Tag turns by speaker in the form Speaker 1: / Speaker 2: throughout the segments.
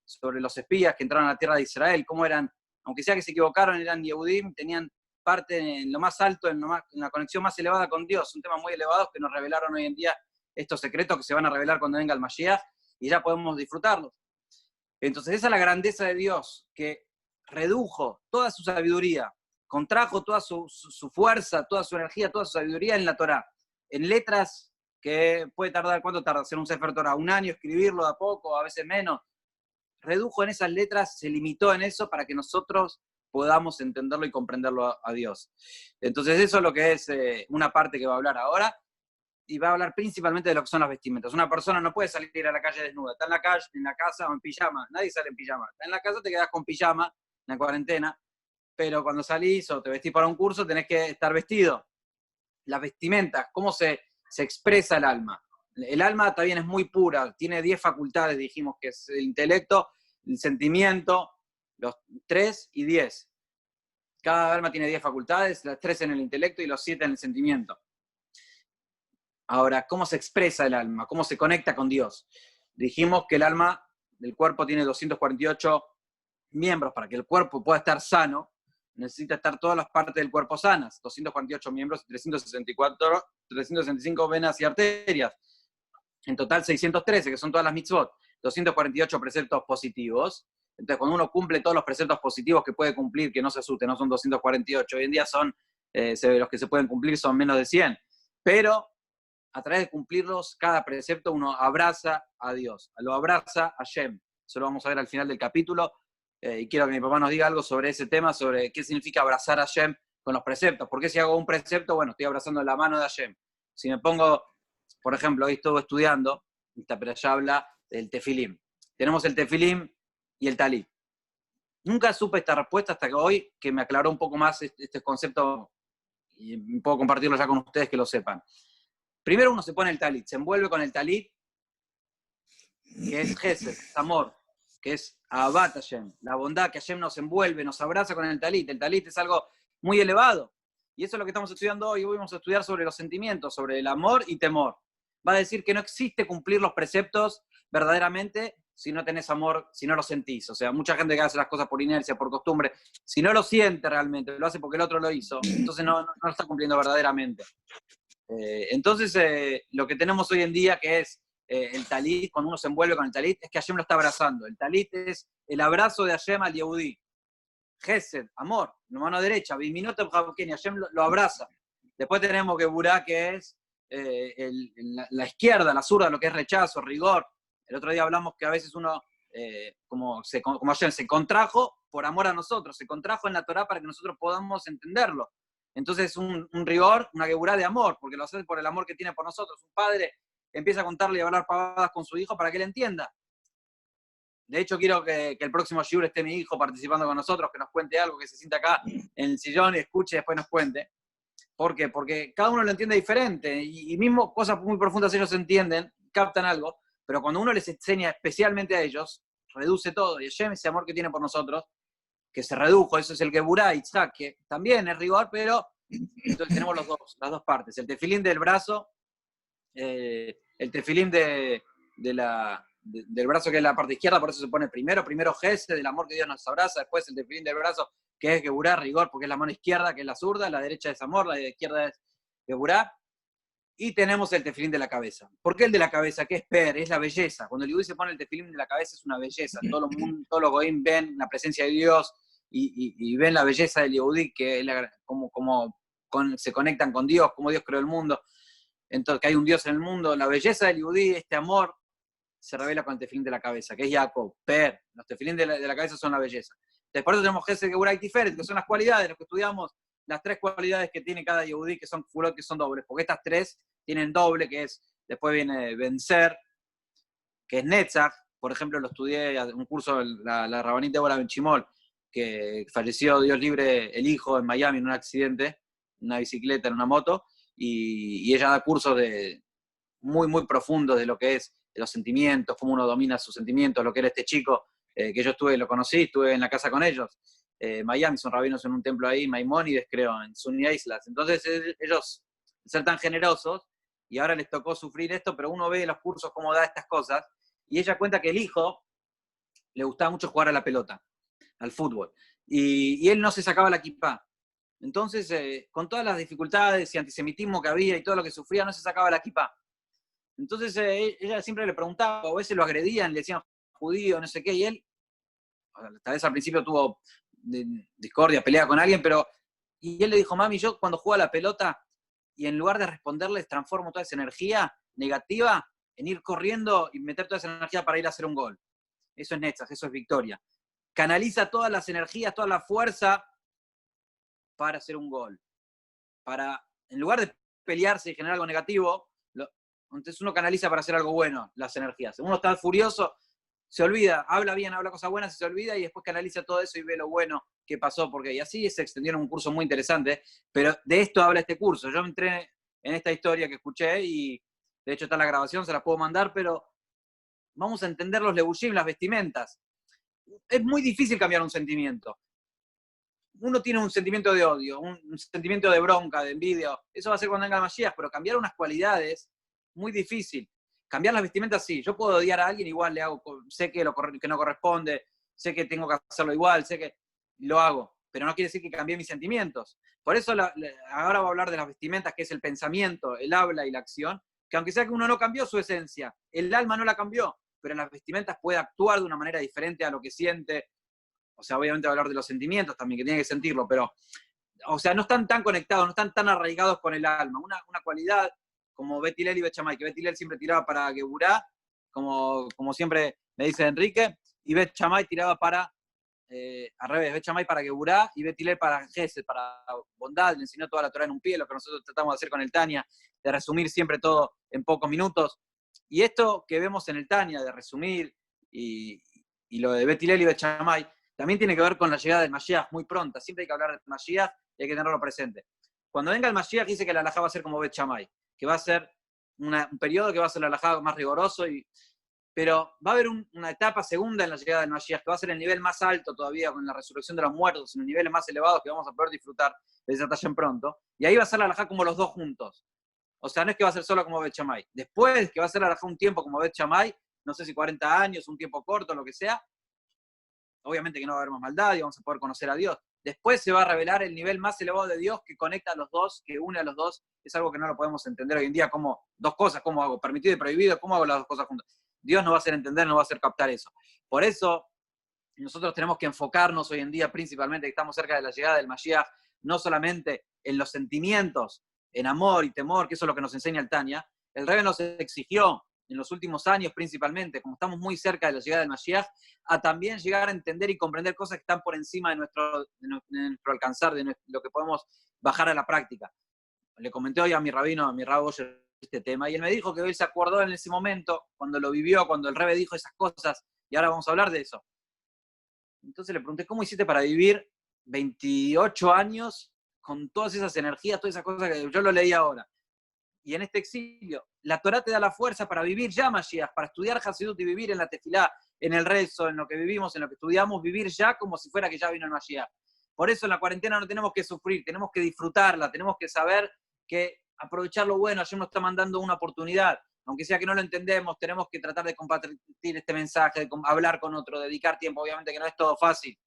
Speaker 1: sobre los espías que entraron a la tierra de Israel, cómo eran, aunque sea que se equivocaron, eran Yehudim, tenían parte en lo más alto, en la conexión más elevada con Dios, un tema muy elevado que nos revelaron hoy en día estos secretos que se van a revelar cuando venga el Mashiach, y ya podemos disfrutarlos. Entonces esa es la grandeza de Dios, que redujo toda su sabiduría, contrajo toda su fuerza, toda su energía, toda su sabiduría en la Torá, en letras que puede tardar, ¿cuánto tarda hacer un Sefer Torá? Un año, escribirlo de a poco, a veces menos. Redujo en esas letras, se limitó en eso para que nosotros podamos entenderlo y comprenderlo a Dios. Entonces eso es lo que es una parte que va a hablar ahora, y va a hablar principalmente de lo que son las vestimentas. Una persona no puede salir a la calle desnuda, está en la calle, en la casa o en pijama, nadie sale en pijama. Está en la casa, te quedás con pijama, en la cuarentena, pero cuando salís o te vestís para un curso tenés que estar vestido. Las vestimentas, ¿cómo se expresa el alma? El alma también es muy pura, tiene 10 facultades, dijimos, que es el intelecto, el sentimiento, los 3 y 10. Cada alma tiene 10 facultades, las 3 en el intelecto y los 7 en el sentimiento. Ahora, ¿cómo se expresa el alma? ¿Cómo se conecta con Dios? Dijimos que el alma del cuerpo tiene 248 miembros. Para que el cuerpo pueda estar sano, necesita estar todas las partes del cuerpo sanas. 248 miembros y 365 venas y arterias. En total 613, que son todas las mitzvot. 248 preceptos positivos. Entonces, cuando uno cumple todos los preceptos positivos que puede cumplir, que no se asuste, no son 248. Hoy en día son, los que se pueden cumplir son menos de 100. Pero a través de cumplirlos, cada precepto uno abraza a Dios, lo abraza a Shem. Eso lo vamos a ver al final del capítulo, y quiero que mi papá nos diga algo sobre ese tema, sobre qué significa abrazar a Shem con los preceptos. Porque si hago un precepto, bueno, estoy abrazando la mano de Hashem. Si me pongo, por ejemplo, hoy estuve estudiando, pero ya habla del tefilim. Tenemos el tefilim y el talit. Nunca supe esta respuesta hasta que hoy, que me aclaró un poco más este concepto, y puedo compartirlo ya con ustedes que lo sepan. Primero uno se pone el talit, se envuelve con el talit, que es Gesed, es amor, que es Ahavat Hashem, la bondad que Hashem nos envuelve, nos abraza con el talit. El talit es algo muy elevado. Y eso es lo que estamos estudiando hoy. Hoy vamos a estudiar sobre los sentimientos, sobre el amor y temor. Va a decir que no existe cumplir los preceptos verdaderamente si no tenés amor, si no lo sentís. O sea, mucha gente que hace las cosas por inercia, por costumbre, si no lo siente realmente, lo hace porque el otro lo hizo, entonces no lo está cumpliendo verdaderamente. Entonces, lo que tenemos hoy en día, que es el talit, cuando uno se envuelve con el talit, es que Hashem lo está abrazando. El talit es el abrazo de Hashem al Yehudí. Gesed, amor, la mano derecha, Biminote Bhavkeni, Hashem lo abraza. Después tenemos Geburá, que es la izquierda, la zurda, lo que es rechazo, rigor. El otro día hablamos que a veces uno, como Hashem se contrajo por amor a nosotros, se contrajo en la Torá para que nosotros podamos entenderlo. Entonces un rigor, una geburá de amor, porque lo hace por el amor que tiene por nosotros. Un padre empieza a contarle y a hablar pavadas con su hijo para que él entienda. De hecho, quiero que el próximo shiur esté mi hijo participando con nosotros, que nos cuente algo, que se sienta acá en el sillón y escuche y después nos cuente. ¿Por qué? Porque cada uno lo entiende diferente, y mismo cosas muy profundas ellos entienden, captan algo, pero cuando uno les enseña especialmente a ellos, reduce todo. Y Hashem, ese amor que tiene por nosotros, que se redujo, eso es el Geburá, Itzhak, que también es rigor, pero entonces tenemos las dos partes. El tefilín del brazo, el tefilín del brazo, que es la parte izquierda, por eso se pone primero Gesed, del amor que Dios nos abraza, después el tefilín del brazo, que es Geburá, rigor, porque es la mano izquierda, que es la zurda, la derecha es amor, la izquierda es Geburá. Y tenemos el tefilín de la cabeza. ¿Por qué el de la cabeza? ¿Qué es per? Es la belleza. Cuando el Yehudí se pone el tefilín de la cabeza es una belleza. Todos los goín ven la presencia de Dios y ven la belleza del Yehudí, que es se conectan con Dios, cómo Dios creó el mundo. Entonces, que hay un Dios en el mundo. La belleza del Yehudí, este amor, se revela con el tefilín de la cabeza, que es Jacob, per. Los tefilín de la cabeza son la belleza. Entonces, por eso tenemos Gesed, Geburá y Tiferet, que son las cualidades, los que estudiamos, las 3 cualidades que tiene cada Yehudí, que son fulot, que son dobles, porque estas 3 tienen doble, que es, después viene vencer, que es Netzach. Por ejemplo, lo estudié en un curso, la Rabanit Débora Benchimol, que falleció, Dios libre, el hijo en Miami en un accidente, en una bicicleta, en una moto, y ella da cursos muy, muy profundos de lo que es de los sentimientos, cómo uno domina sus sentimientos, lo que era este chico, que yo lo conocí, estuve en la casa con ellos. Miami son rabinos en un templo ahí, Maimónides, creo, en Sunni Islas. Entonces ellos, ser tan generosos, y ahora les tocó sufrir esto, pero uno ve los cursos cómo da estas cosas, y ella cuenta que el hijo le gustaba mucho jugar a la pelota, al fútbol. Y él no se sacaba la kipá. Entonces, con todas las dificultades y antisemitismo que había y todo lo que sufría, no se sacaba la kipá. Entonces, ella siempre le preguntaba, o a veces lo agredían, le decían judío, no sé qué, y él, tal vez al principio tuvo discordia, pelea con alguien, pero, y él le dijo, mami, yo cuando juego a la pelota, y en lugar de responderles, transformo toda esa energía negativa en ir corriendo y meter toda esa energía para ir a hacer un gol. Eso es Netzach, eso es victoria. Canaliza todas las energías, toda la fuerza para hacer un gol. Para, en lugar de pelearse y generar algo negativo, entonces uno canaliza para hacer algo bueno las energías. Uno está furioso, se olvida, habla bien, habla cosas buenas, se olvida y después canaliza todo eso y ve lo bueno que pasó, porque y así se extendieron un curso muy interesante, pero de esto habla este curso. Yo me entré en esta historia que escuché y de hecho está la grabación, se la puedo mandar, pero vamos a entender los levushim, las vestimentas. Es muy difícil cambiar un sentimiento. Uno tiene un sentimiento de odio, un sentimiento de bronca, de envidia. Eso va a ser cuando venga el Mashiach, pero cambiar unas cualidades, muy difícil. Cambiar las vestimentas, sí. Yo puedo odiar a alguien, igual le hago, sé que no corresponde, sé que tengo que hacerlo igual, sé que lo hago, pero no quiere decir que cambie mis sentimientos. Por eso ahora voy a hablar de las vestimentas, que es el pensamiento, el habla y la acción, que aunque sea que uno no cambió su esencia, el alma no la cambió, pero en las vestimentas puede actuar de una manera diferente a lo que siente. O sea, obviamente va a hablar de los sentimientos también, que tiene que sentirlo, pero, o sea, no están tan conectados, no están tan arraigados con el alma. Una cualidad como Bet Hillel y Bet Shammai, que Bet Hillel siempre tiraba para Geburá, como siempre me dice Enrique, y Bet Shammai tiraba para, al revés, Bet Shammai para Geburá y Bet Hillel para Gesed, para bondad, le enseñó toda la Torah en un pie, lo que nosotros tratamos de hacer con el Tania, de resumir siempre todo en pocos minutos. Y esto que vemos en el Tania, de resumir, y lo de Bet Hillel y Bet Shammai, también tiene que ver con la llegada del Mashiach muy pronta. Siempre hay que hablar del Mashiach y hay que tenerlo presente. Cuando venga el Mashiach dice que la halajá va a ser como Bet Shammai, que va a ser un periodo que va a ser la halajá más riguroso, pero va a haber una etapa segunda en la llegada del Mashiach, que va a ser el nivel más alto todavía con la resurrección de los muertos, en los niveles más elevados que vamos a poder disfrutar de esa talla en pronto. Y ahí va a ser la halajá como los dos juntos. O sea, no es que va a ser solo como Bet Shammai. Después que va a ser la halajá un tiempo como Bet Shammai, no sé si 40 años, un tiempo corto, lo que sea, obviamente que no va a haber más maldad y vamos a poder conocer a Dios. Después se va a revelar el nivel más elevado de Dios que conecta a los dos, que une a los dos. Es algo que no lo podemos entender hoy en día como dos cosas, cómo hago permitido y prohibido, cómo hago las dos cosas juntas. Dios no va a hacer entender, no va a hacer captar eso. Por eso nosotros tenemos que enfocarnos hoy en día principalmente, que estamos cerca de la llegada del Mashiach, no solamente en los sentimientos, en amor y temor, que eso es lo que nos enseña el Tania. El Rebbe nos exigió en los últimos años principalmente, como estamos muy cerca de la llegada del Mashiach, a también llegar a entender y comprender cosas que están por encima de nuestro alcanzar, de lo que podemos bajar a la práctica. Le comenté hoy a mi rabino, a mi rabo, este tema, y él me dijo que él se acordó en ese momento, cuando lo vivió, cuando el Rebbe dijo esas cosas, y ahora vamos a hablar de eso. Entonces le pregunté, ¿cómo hiciste para vivir 28 años con todas esas energías, todas esas cosas que yo lo leí ahora? Y en este exilio, la Torah te da la fuerza para vivir ya Mashiach, para estudiar Hasidut y vivir en la tefilá, en el rezo, en lo que vivimos, en lo que estudiamos, vivir ya como si fuera que ya vino el Mashiach. Por eso en la cuarentena no tenemos que sufrir, tenemos que disfrutarla, tenemos que saber que aprovechar lo bueno. Ayer nos está mandando una oportunidad, aunque sea que no lo entendemos, tenemos que tratar de compartir este mensaje, de hablar con otro, dedicar tiempo, obviamente que no es todo fácil.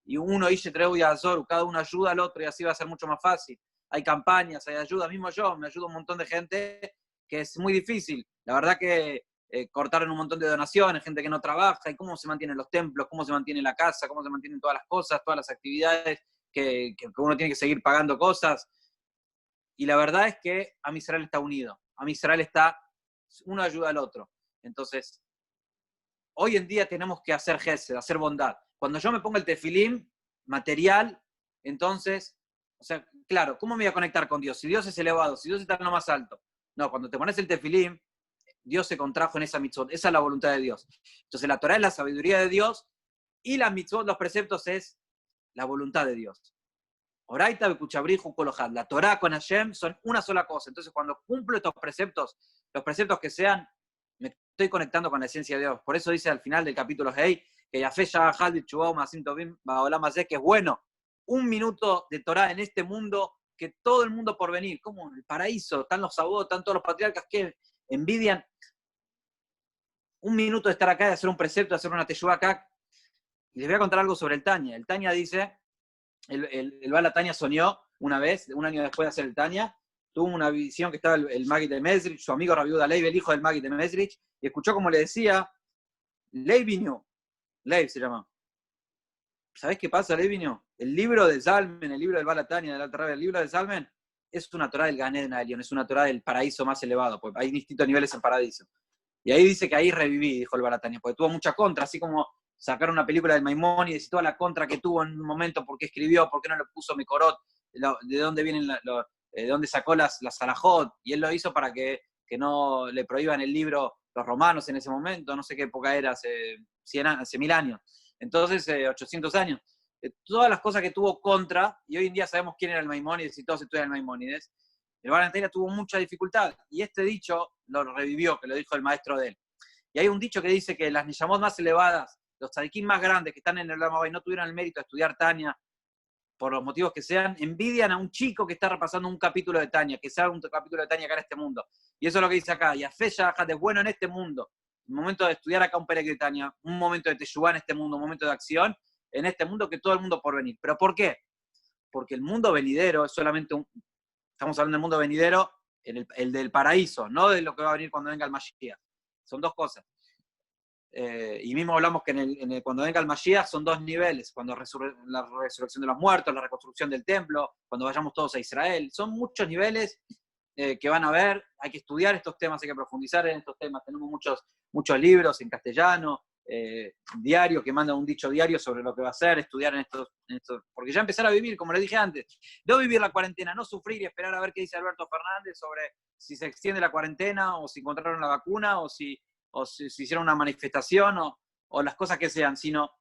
Speaker 1: Y uno dice Treu y Azor, cada uno ayuda al otro y así va a ser mucho más fácil. Hay campañas, hay ayuda, mismo yo, me ayuda un montón de gente que es muy difícil. La verdad que cortaron un montón de donaciones, gente que no trabaja, y cómo se mantienen los templos, cómo se mantiene la casa, cómo se mantienen todas las cosas, todas las actividades, que uno tiene que seguir pagando cosas. Y la verdad es que Am Israel está unido. Am Israel está, uno ayuda al otro. Entonces, hoy en día tenemos que hacer gesed, hacer bondad. Cuando yo me pongo el tefilín material, entonces, o sea, claro, ¿cómo me voy a conectar con Dios? Si Dios es elevado, si Dios está en lo más alto. No, cuando te pones el tefilín, Dios se contrajo en esa mitzvot. Esa es la voluntad de Dios. Entonces la Torah es la sabiduría de Dios y las mitzvot, los preceptos, es la voluntad de Dios. Oraita, Bekuchabriju, Kolojad. La Torah con Hashem son una sola cosa. Entonces cuando cumplo estos preceptos, los preceptos que sean, me estoy conectando con la esencia de Dios. Por eso dice al final del capítulo Hei, que Yafé Shahal de Chubao Masim Tobim Baolam Hazeh, que es bueno. Un minuto de Torah en este mundo, que todo el mundo por venir, como el paraíso, están los sabots, están todos los patriarcas que envidian. Un minuto de estar acá, de hacer un precepto, de hacer una teshuvá acá, Y les voy a contar algo sobre el Tanya. El Tanya dice, el Bala Tanya soñó una vez, un año después de hacer el Tanya, tuvo una visión que estaba el Maggid de Mesrich, su amigo Rabbi Yehuda Leib, el hijo del Maggid de Mesrich, y escuchó como le decía, Leibinio, Leib se llama. ¿Sabés qué pasa, Leibinio? El libro de Salmen, el libro del Bala Tanya, del Alter Rebbe, el libro de Salmen, es una Torah del Gan Eden Elion, es una Torah del paraíso más elevado, porque hay distintos niveles en paraíso. Y ahí dice que ahí reviví, dijo el Bala Tanya, porque tuvo mucha contra, así como sacar una película del Maimónides y toda la contra que tuvo en un momento, por qué escribió, por qué no le puso Mekorot, de dónde vienen, de dónde sacó las Salahot, y él lo hizo para que no le prohíban el libro los romanos en ese momento, no sé qué época era, hace 1000 años. Entonces, 800 años. Todas las cosas que tuvo contra, y hoy en día sabemos quién era el Maimónides y todos estudian el Maimónides, el Bala Tanya tuvo mucha dificultad, y este dicho lo revivió, que lo dijo el maestro de él. Y hay un dicho que dice que las Neyamot más elevadas, los tzadikim más grandes que están en el Olam Haba y no tuvieron el mérito de estudiar Tanya, por los motivos que sean, envidian a un chico que está repasando un capítulo de Tanya, que sea un capítulo de Tanya acá en este mundo. Y eso es lo que dice acá, y a fe ya es bueno en este mundo, un momento de estudiar acá un Perek de Tanya, un momento de teshuvá en este mundo, un momento de acción en este mundo que todo el mundo por venir. ¿Pero por qué? Porque el mundo venidero es solamente estamos hablando del mundo venidero, el del paraíso, no de lo que va a venir cuando venga el Mashiach. Son dos cosas. Y mismo hablamos que cuando venga el Mashiach son dos niveles, cuando la resurrección de los muertos, la reconstrucción del templo, cuando vayamos todos a Israel, son muchos niveles que van a haber, hay que estudiar estos temas, hay que profundizar en estos temas, tenemos muchos libros en castellano, diarios que mandan un dicho diario sobre lo que va a ser, estudiar en estos, porque ya empezar a vivir, como le dije antes, no vivir la cuarentena, no sufrir y esperar a ver qué dice Alberto Fernández sobre si se extiende la cuarentena o si encontraron la vacuna o si hicieron una manifestación o las cosas que sean, sino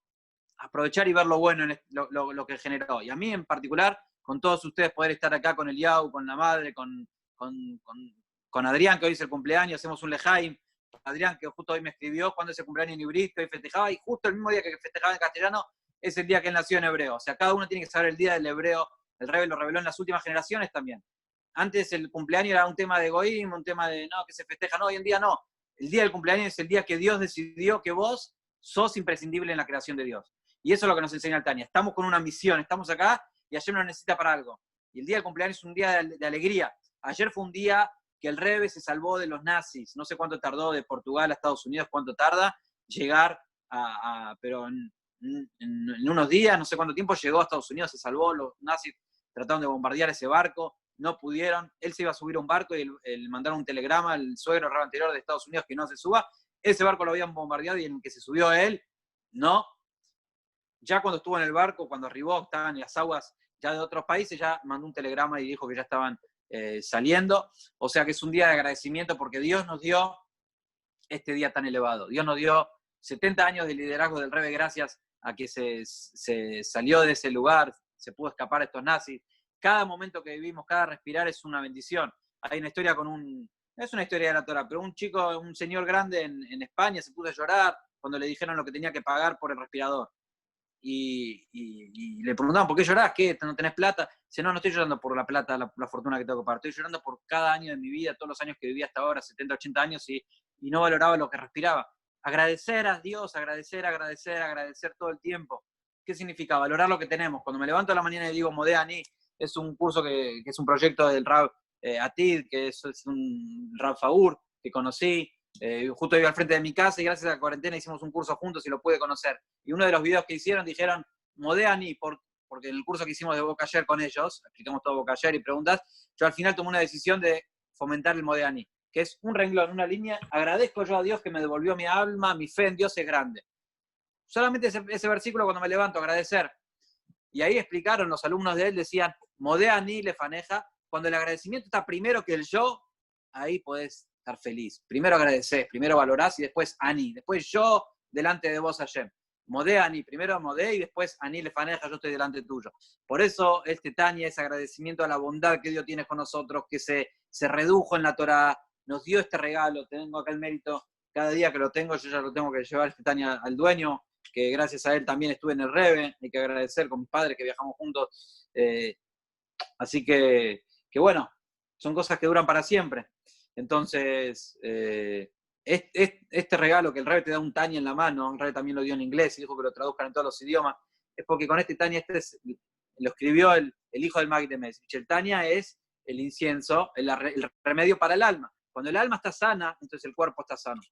Speaker 1: aprovechar y ver lo bueno en lo que generó. Y a mí en particular, con todos ustedes, poder estar acá con el Yau, con la madre, con Adrián, que hoy es el cumpleaños, hacemos un lejaim. Adrián, que justo hoy me escribió cuando es el cumpleaños en hebreo, y festejaba, y justo el mismo día que festejaba en castellano, es el día que él nació en hebreo. O sea, cada uno tiene que saber el día del hebreo. El Rebbe lo reveló en las últimas generaciones también. Antes el cumpleaños era un tema de egoísmo, un tema de no, que se festeja, no, hoy en día no. El día del cumpleaños es el día que Dios decidió que vos sos imprescindible en la creación de Dios. Y eso es lo que nos enseña el Tanya. Estamos con una misión, estamos acá y ayer nos necesita para algo. Y el día del cumpleaños es un día de alegría. Ayer fue un día que el Rebbe se salvó de los nazis. No sé cuánto tardó de Portugal a Estados Unidos, cuánto tarda llegar pero en unos días, no sé cuánto tiempo, llegó a Estados Unidos, se salvó. Los nazis trataron de bombardear ese barco, no pudieron. Él se iba a subir a un barco y mandaron un telegrama al suegro rabo anterior de Estados Unidos que no se suba. Ese barco lo habían bombardeado y en el que se subió él, no. Ya cuando estuvo en el barco, cuando arribó, estaban en las aguas ya de otros países, ya mandó un telegrama y dijo que ya estaban saliendo. O sea que es un día de agradecimiento porque Dios nos dio este día tan elevado. Dios nos dio 70 años de liderazgo del Rebbe gracias a que se salió de ese lugar, se pudo escapar a estos nazis. Cada momento que vivimos, cada respirar es una bendición. Hay una historia es una historia de la Torah, pero un señor grande en España se puso a llorar cuando le dijeron lo que tenía que pagar por el respirador. Y le preguntaban, ¿por qué llorás? ¿Qué? ¿No tenés plata? Dice, no estoy llorando por la plata, la fortuna que tengo que pagar. Estoy llorando por cada año de mi vida, todos los años que viví hasta ahora, 70, 80 años, y no valoraba lo que respiraba. Agradecer a Dios, agradecer todo el tiempo. ¿Qué significa? Valorar lo que tenemos. Cuando me levanto a la mañana y digo, Modeh Ani, es un curso que es un proyecto del Rab Atid, que es un Rab Faur, que conocí. Justo iba al frente de mi casa y gracias a la cuarentena hicimos un curso juntos y lo pude conocer. Y uno de los videos que hicieron dijeron, Modeh Ani, porque en el curso que hicimos de Boca Ayer con ellos, explicamos todo Boca Ayer y preguntas, yo al final tomé una decisión de fomentar el Modeh Ani, que es un renglón, una línea, agradezco yo a Dios que me devolvió mi alma, mi fe en Dios es grande. Solamente ese versículo cuando me levanto, agradecer. Y ahí explicaron, los alumnos de él decían, Modeh Ani lefaneja, cuando el agradecimiento está primero que el yo, ahí podés estar feliz. Primero agradecés, primero valorás y después Ani. Después yo delante de vos, Hashem. Modeh Ani, primero Modeh y después Ani lefaneja, yo estoy delante tuyo. Por eso este Tanya es agradecimiento a la bondad que Dios tiene con nosotros, que se redujo en la Torah, nos dio este regalo, tengo acá el mérito, cada día que lo tengo, yo ya lo tengo que llevar este Tanya al dueño, que gracias a él también estuve en el Rebbe, hay que agradecer con mis padres que viajamos juntos. Así que bueno, son cosas que duran para siempre. Entonces, este regalo que el Rebbe te da un Tanya en la mano, el Rebbe también lo dio en inglés y dijo que lo traduzcan en todos los idiomas, es porque con este Tanya, lo escribió el hijo del Magid de Mesrich. El Tanya es el incienso, el remedio para el alma. Cuando el alma está sana, entonces el cuerpo está sano.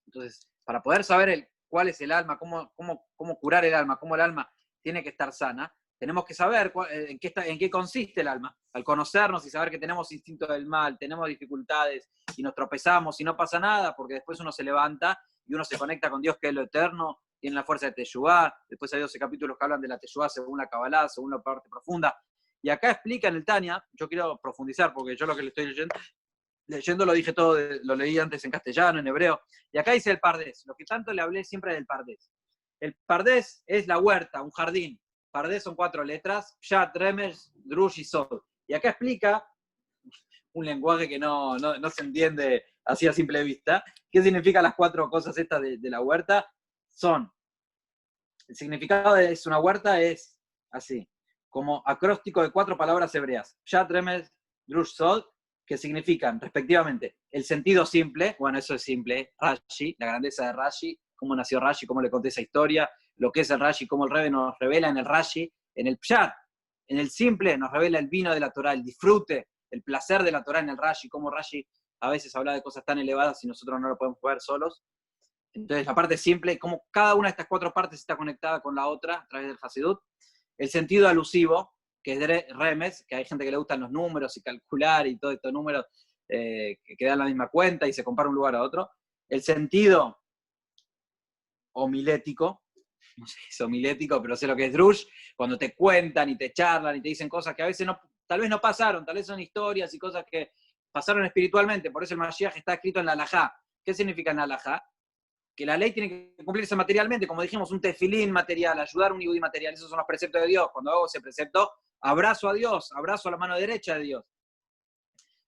Speaker 1: Entonces, para poder saber cuál es el alma, cómo curar el alma, cómo el alma tiene que estar sana, tenemos que saber en qué consiste el alma. Al conocernos y saber que tenemos instinto del mal, tenemos dificultades y nos tropezamos y no pasa nada, porque después uno se levanta y uno se conecta con Dios, que es lo eterno, tiene la fuerza de Teshuvá. Después hay 12 capítulos que hablan de la Teshuvá según la Kabbalah, según la parte profunda. Y acá explica en el Tanya, yo quiero profundizar porque yo lo que le estoy leyendo lo dije todo, lo leí antes en castellano, en hebreo. Y acá dice el Pardés, lo que tanto le hablé siempre del Pardés. El Pardés es la huerta, un jardín. Pardés son 4 letras, Pshat, Remes, Drush y Sod. Y acá explica un lenguaje que no se entiende así a simple vista. ¿Qué significan las 4 cosas estas de la huerta? El significado de una huerta es así, como acróstico de 4 palabras hebreas, Pshat, Remes, Drush, Sod, que significan respectivamente el sentido simple, bueno, eso es simple, Rashi, la grandeza de Rashi, cómo nació Rashi, cómo le conté esa historia, lo que es el Rashi, cómo el Rebbe nos revela en el Rashi, en el Pshat, en el simple nos revela el vino de la Torah, el disfrute, el placer de la Torah en el Rashi, cómo Rashi a veces habla de cosas tan elevadas y nosotros no lo podemos ver solos. Entonces la parte simple, cómo cada una de estas 4 partes está conectada con la otra a través del Hasidut. El sentido alusivo, que es Remes, que hay gente que le gustan los números y calcular y todos estos números que dan la misma cuenta y se compara un lugar a otro. El sentido homilético, no sé si es homilético, pero sé lo que es Drush, cuando te cuentan y te charlan y te dicen cosas que a veces tal vez no pasaron, tal vez son historias y cosas que pasaron espiritualmente, por eso el Mashiach está escrito en la halajá. ¿Qué significa en la halajá? Que la ley tiene que cumplirse materialmente, como dijimos, un tefilín material, ayudar a un yudí material, esos son los preceptos de Dios. Cuando hago ese precepto, abrazo a Dios, abrazo a la mano derecha de Dios.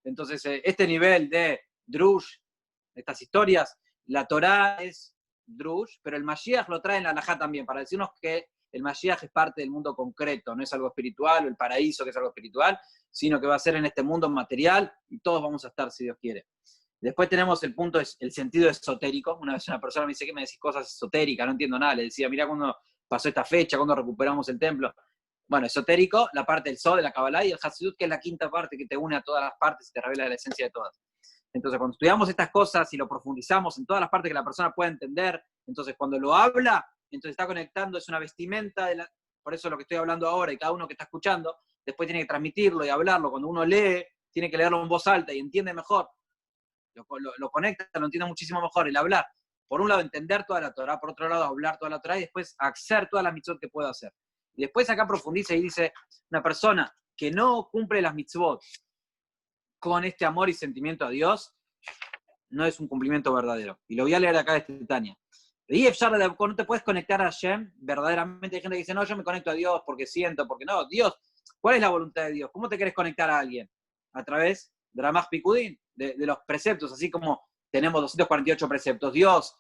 Speaker 1: Entonces, este nivel de Drush, estas historias, la Torá es Drush, pero el Mashiach lo trae en la halajá también, para decirnos que el Mashiach es parte del mundo concreto, no es algo espiritual, o el paraíso que es algo espiritual, sino que va a ser en este mundo material y todos vamos a estar si Dios quiere. Después tenemos el punto, el sentido esotérico. Una vez una persona me dice que me decís cosas esotéricas, no entiendo nada. Le decía, mirá cuando pasó esta fecha, cuando recuperamos el templo. Bueno, esotérico, la parte del Sod, de la Kabbalah, y el Hasidut, que es la 5ª parte que te une a todas las partes y te revela la esencia de todas. Entonces, cuando estudiamos estas cosas y lo profundizamos en todas las partes que la persona pueda entender, entonces cuando lo habla, entonces está conectando, es una vestimenta, por eso es lo que estoy hablando ahora, y cada uno que está escuchando, después tiene que transmitirlo y hablarlo. Cuando uno lee, tiene que leerlo en voz alta y entiende mejor. Lo conecta, lo entiende muchísimo mejor. El hablar, por un lado, entender toda la Torah, por otro lado, hablar toda la Torah y después hacer todas las mitzvot que puedo hacer. Y después acá profundiza y dice, una persona que no cumple las mitzvot con este amor y sentimiento a Dios, no es un cumplimiento verdadero. Y lo voy a leer acá de este Tanya. No te puedes conectar a Hashem, verdaderamente. Hay gente que dice, no, yo me conecto a Dios porque siento, porque no. Dios, ¿cuál es la voluntad de Dios? ¿Cómo te querés conectar a alguien? A través de Ramás Picudín, de los preceptos, así como tenemos 248 preceptos. Dios,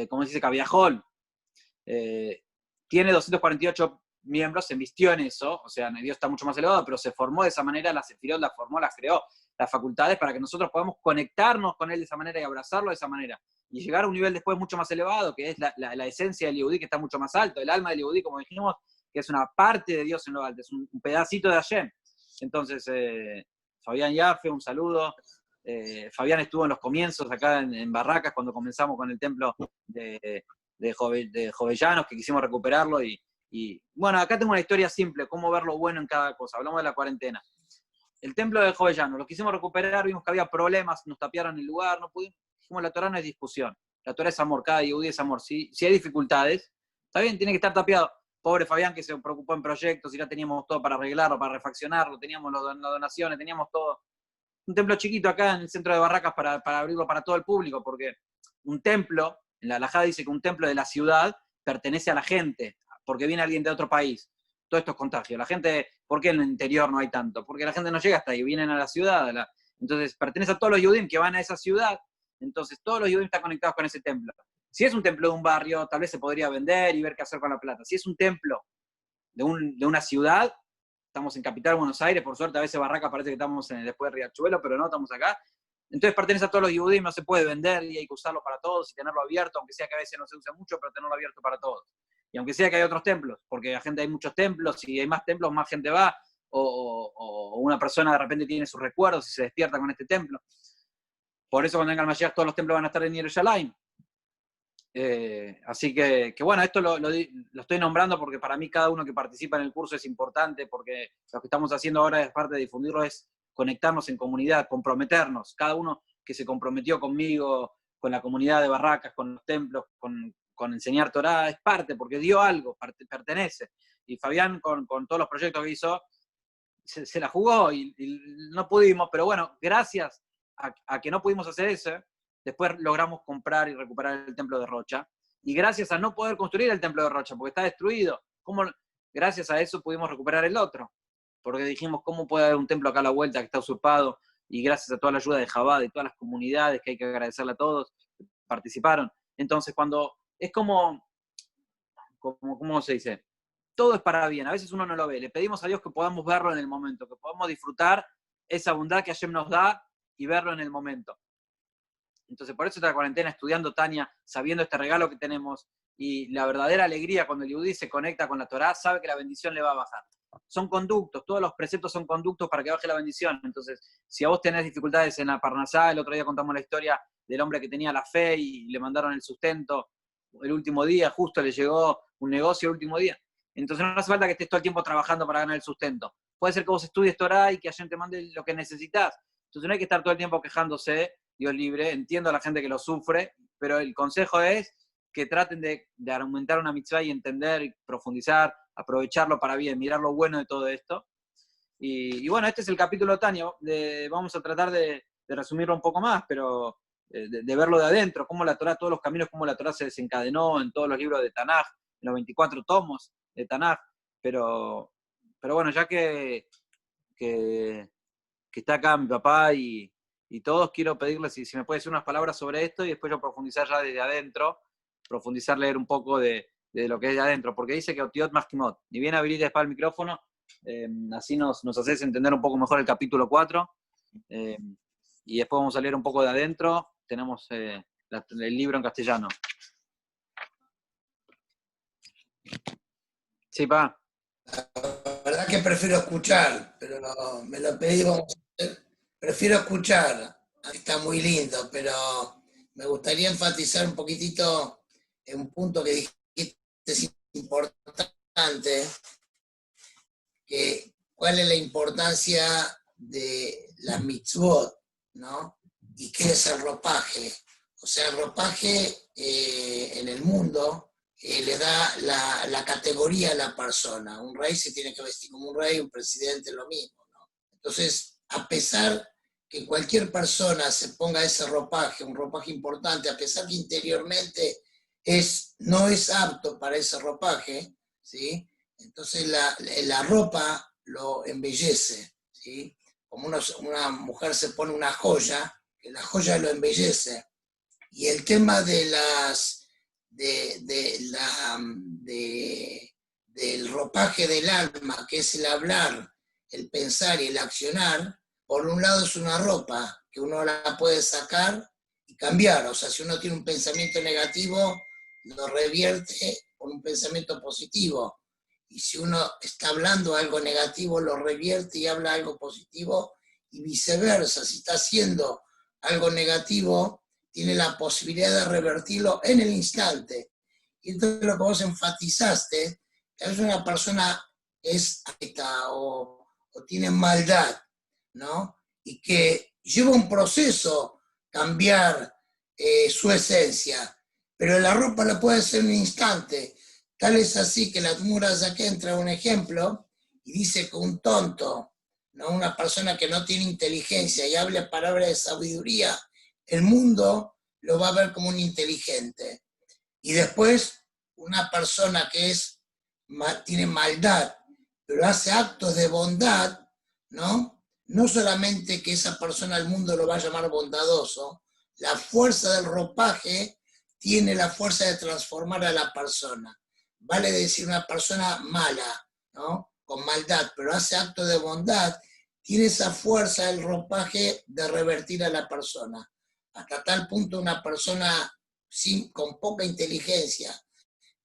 Speaker 1: como dice Cabiajol, tiene 248 miembros, se vistió en eso, o sea, Dios está mucho más elevado, pero se formó de esa manera, la Sefirot la formó, las creó, las facultades para que nosotros podamos conectarnos con él de esa manera y abrazarlo de esa manera. Y llegar a un nivel después mucho más elevado, que es la esencia del Yehudí, que está mucho más alto, el alma del Yehudí, como dijimos, que es una parte de Dios en lo alto, es un pedacito de Hashem. Entonces, Fabián Yaffe, un saludo. Fabián estuvo en los comienzos acá en Barracas, cuando comenzamos con el templo de Jovellanos, que quisimos recuperarlo. Y bueno, acá tengo una historia simple, cómo ver lo bueno en cada cosa. Hablamos de la cuarentena. El templo de Jovellanos, lo quisimos recuperar, vimos que había problemas, nos tapiaron el lugar, no pudimos. Dijimos, la Torah no es discusión, la Torah es amor, cada Yehudí es amor. Si hay dificultades, está bien, tiene que estar tapiado. Pobre Fabián que se preocupó en proyectos y ya teníamos todo para arreglarlo, para refaccionarlo, teníamos las donaciones, teníamos todo. Un templo chiquito acá en el centro de Barracas para abrirlo para todo el público, porque un templo, en la halajá dice que un templo de la ciudad pertenece a la gente, porque viene alguien de otro país. Todo esto es contagio. La gente, ¿por qué en el interior no hay tanto? Porque la gente no llega hasta ahí, vienen a la ciudad. Entonces, pertenece a todos los Yehudim que van a esa ciudad, entonces todos los Yehudim están conectados con ese templo. Si es un templo de un barrio, tal vez se podría vender y ver qué hacer con la plata. Si es un templo de una ciudad, estamos en Capital Buenos Aires, por suerte a veces Barracas parece que estamos después de Riachuelo, pero no, estamos acá. Entonces pertenece a todos los Yehudim, no se puede vender y hay que usarlo para todos y tenerlo abierto, aunque sea que a veces no se use mucho, pero tenerlo abierto para todos. Y aunque sea que hay otros templos, porque la gente hay muchos templos, y hay más templos, más gente va, o una persona de repente tiene sus recuerdos y se despierta con este templo. Por eso cuando venga el Mashiach todos los templos van a estar en Yerushalayim. Así que bueno, esto lo estoy nombrando porque para mí cada uno que participa en el curso es importante, porque lo que estamos haciendo ahora es parte de difundirlo, es conectarnos en comunidad, comprometernos. Cada uno que se comprometió conmigo, con la comunidad de Barracas, con los templos, con enseñar Torah, es parte, porque dio algo, pertenece. Y Fabián con todos los proyectos que hizo, se la jugó y no pudimos, pero bueno, gracias a que no pudimos hacer eso, después logramos comprar y recuperar el templo de Rocha. Y gracias a no poder construir el templo de Rocha, porque está destruido, gracias a eso pudimos recuperar el otro. Porque dijimos, ¿cómo puede haber un templo acá a la vuelta que está usurpado? Y gracias a toda la ayuda de Jabad y todas las comunidades, que hay que agradecerle a todos, que participaron. Entonces, cuando es ¿cómo se dice? Todo es para bien. A veces uno no lo ve. Le pedimos a Dios que podamos verlo en el momento, que podamos disfrutar esa bondad que Hashem nos da y verlo en el momento. Entonces, por eso está la cuarentena, estudiando Tania, sabiendo este regalo que tenemos, y la verdadera alegría cuando el Yehudí se conecta con la Torá, sabe que la bendición le va a bajar. Son conductos, todos los preceptos son conductos para que baje la bendición. Entonces, si a vos tenés dificultades en la Parnasá, el otro día contamos la historia del hombre que tenía la fe y le mandaron el sustento el último día, justo le llegó un negocio el último día. Entonces no hace falta que estés todo el tiempo trabajando para ganar el sustento. Puede ser que vos estudies Torá y que Hashem te mande lo que necesitas. Entonces no hay que estar todo el tiempo quejándose, Dios libre, entiendo a la gente que lo sufre, pero el consejo es que traten de aumentar una mitzvah y entender y profundizar, aprovecharlo para bien, mirar lo bueno de todo esto. Y bueno, este es el capítulo Tania, vamos a tratar de resumirlo un poco más, pero de verlo de adentro, cómo la Torá, todos los caminos, cómo la Torá se desencadenó en todos los libros de Tanaj, en los 24 tomos de Tanaj, pero bueno, ya que está acá mi papá y todos, quiero pedirle si me puede decir unas palabras sobre esto y después yo profundizar ya desde adentro, leer un poco de lo que es de adentro, porque dice que Otiot Maskimot, ni bien abrir después el micrófono, así nos haces entender un poco mejor el capítulo 4, y después vamos a leer un poco de adentro, tenemos el libro en castellano. Sí, pa.
Speaker 2: La verdad que prefiero escuchar, pero no, me lo pedí, vamos a hacer. Prefiero escuchar, está muy lindo, pero me gustaría enfatizar un poquitito en un punto que dijiste es importante, que cuál es la importancia de las mitzvot, ¿no? Y qué es el ropaje. O sea, el ropaje en el mundo le da la categoría a la persona. Un rey se tiene que vestir como un rey, un presidente lo mismo, ¿no? Entonces, a pesar que cualquier persona se ponga ese ropaje, un ropaje importante, a pesar que interiormente no es apto para ese ropaje, ¿sí? Entonces la ropa lo embellece, ¿sí? Como una mujer se pone una joya, que la joya lo embellece. Y el tema del ropaje del alma, que es el hablar, el pensar y el accionar, por un lado es una ropa que uno la puede sacar y cambiar. O sea, si uno tiene un pensamiento negativo, lo revierte con un pensamiento positivo. Y si uno está hablando algo negativo, lo revierte y habla algo positivo, y viceversa. Si está haciendo algo negativo, tiene la posibilidad de revertirlo en el instante. Y entonces lo que vos enfatizaste, que a veces una persona es adicta o tiene maldad, ¿no? Y que lleva un proceso cambiar su esencia, pero la ropa la puede hacer en un instante. Tal es así que las muras de aquí entra un ejemplo y dice que un tonto, ¿no? Una persona que no tiene inteligencia y habla palabras de sabiduría, el mundo lo va a ver como un inteligente. Y después, una persona que tiene maldad, pero hace actos de bondad, ¿no? No solamente que esa persona el mundo lo va a llamar bondadoso, la fuerza del ropaje tiene la fuerza de transformar a la persona. Vale decir una persona mala, ¿no? Con maldad, pero hace actos de bondad, tiene esa fuerza el ropaje de revertir a la persona. Hasta tal punto una persona con poca inteligencia,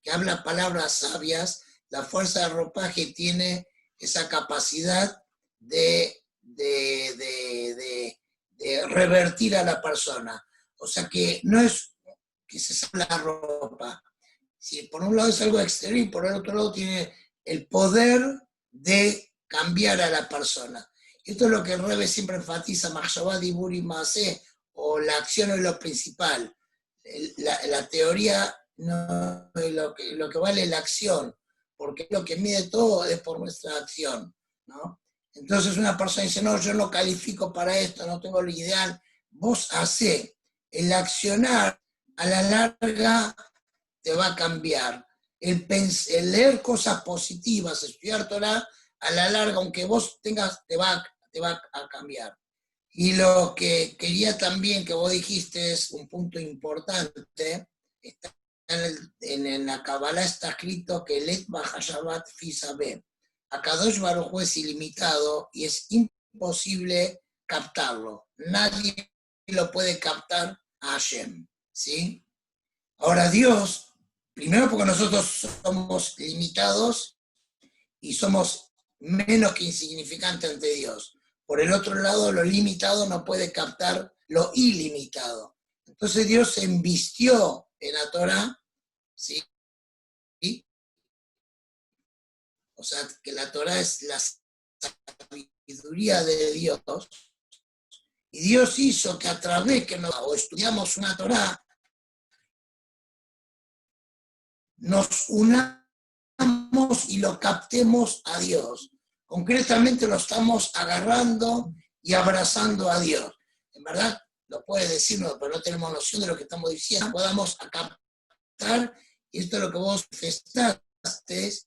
Speaker 2: que habla palabras sabias, la fuerza del ropaje tiene esa capacidad de revertir a la persona. O sea que no es que se sabe la ropa. Si por un lado es algo exterior y por el otro lado tiene el poder de cambiar a la persona. Esto es lo que el Rebbe siempre enfatiza, Machshavá, Dibur y Maaseh, o la acción es lo principal. La teoría no es lo que vale la acción, porque lo que mide todo es por nuestra acción, ¿no? Entonces una persona dice, no, yo no califico para esto, no tengo lo ideal. Vos hacé, el accionar a la larga te va a cambiar. El leer cosas positivas, estudiar Torah, a la larga, aunque vos tengas, te va a cambiar. Y lo que quería también que vos dijiste es un punto importante, está en la Kabbalah está escrito que Let Bahashabat Fisabe. Akadosh Baruj Hu es ilimitado y es imposible captarlo. Nadie lo puede captar a Hashem, ¿sí? Ahora Dios, primero porque nosotros somos limitados y somos menos que insignificantes ante Dios. Por el otro lado, lo limitado no puede captar lo ilimitado. Entonces Dios se embistió en la Torah, ¿sí? O sea, que la Torah es la sabiduría de Dios. Y Dios hizo que a través que o estudiamos una Torah, nos unamos y lo captemos a Dios. Concretamente lo estamos agarrando y abrazando a Dios. En verdad, lo puede decirnos, pero no tenemos noción de lo que estamos diciendo. Podamos captar, y esto es lo que vos manifestaste,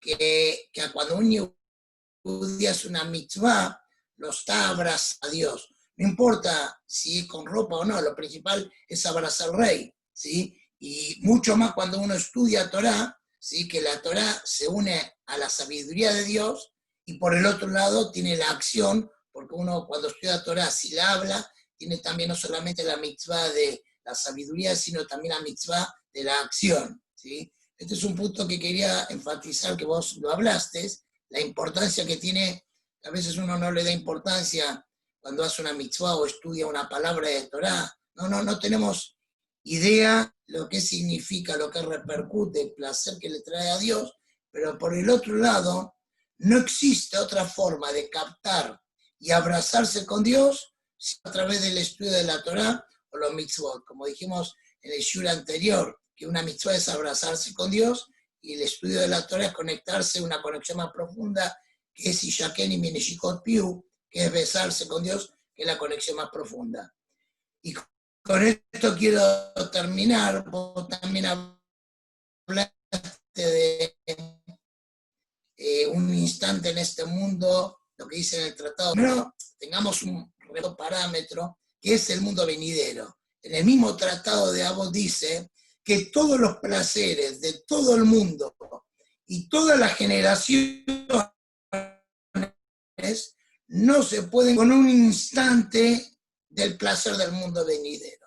Speaker 2: que cuando un yehudí hace una mitzvah, lo está abrazando a Dios. No importa si es con ropa o no, lo principal es abrazar al rey, ¿sí? Y mucho más cuando uno estudia Torah, ¿sí? Que la Torah se une a la sabiduría de Dios y por el otro lado tiene la acción, porque uno cuando estudia Torah, si la habla, tiene también no solamente la mitzvah de la sabiduría, sino también la mitzvah de la acción, ¿sí? Este es un punto que quería enfatizar, que vos lo hablaste, la importancia que tiene. A veces uno no le da importancia cuando hace una mitzvah o estudia una palabra de Torah. No tenemos idea lo que significa, lo que repercute, el placer que le trae a Dios, pero por el otro lado, no existe otra forma de captar y abrazarse con Dios sino a través del estudio de la Torah o los mitzvot. Como dijimos en el shur anterior, que una mitzvah es abrazarse con Dios y el estudio de la Torah es conectarse, una conexión más profunda, que es Ishaken y Mineshikot Piu, que es besarse con Dios, que es la conexión más profunda. Y con esto quiero terminar. Vos también hablaste de un instante en este mundo, lo que dice en el tratado. Primero, tengamos un parámetro, que es el mundo venidero. En el mismo tratado de Abod dice que todos los placeres de todo el mundo y todas las generaciones no se pueden con un instante del placer del mundo venidero.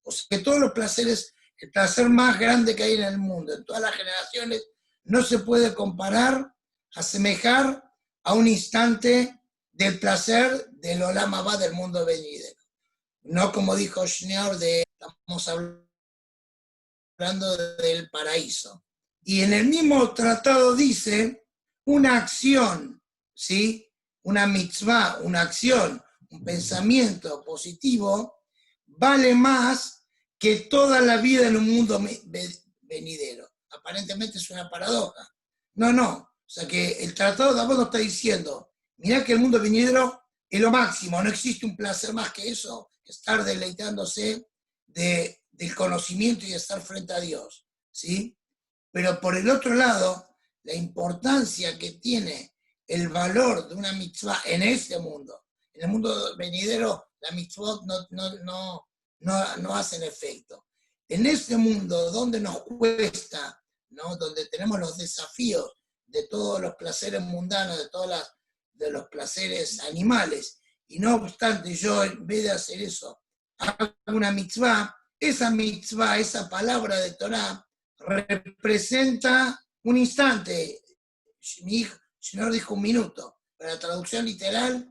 Speaker 2: O sea que todos los placeres, el placer más grande que hay en el mundo, en todas las generaciones, no se puede comparar, asemejar a un instante del placer del Olam Abba, del mundo venidero. No como dijo Schneer, estamos hablando del paraíso. Y en el mismo tratado dice una acción, ¿sí? Una mitzvah, una acción, un pensamiento positivo, vale más que toda la vida en un mundo venidero. Aparentemente es una paradoja. No. O sea que el tratado de Abod está diciendo, mirá que el mundo venidero es lo máximo, no existe un placer más que eso, estar deleitándose del conocimiento y de estar frente a Dios, ¿sí? Pero por el otro lado, la importancia que tiene el valor de una mitzvah en este mundo. En el mundo venidero, la mitzvot no hacen efecto. En este mundo, donde nos cuesta, ¿no? Donde tenemos los desafíos de todos los placeres mundanos, de todas de los placeres animales. Y no obstante, yo en vez de hacer eso, hago una mitzvah, esa palabra de Torah, representa un instante. Mi señor dijo un minuto, pero la traducción literal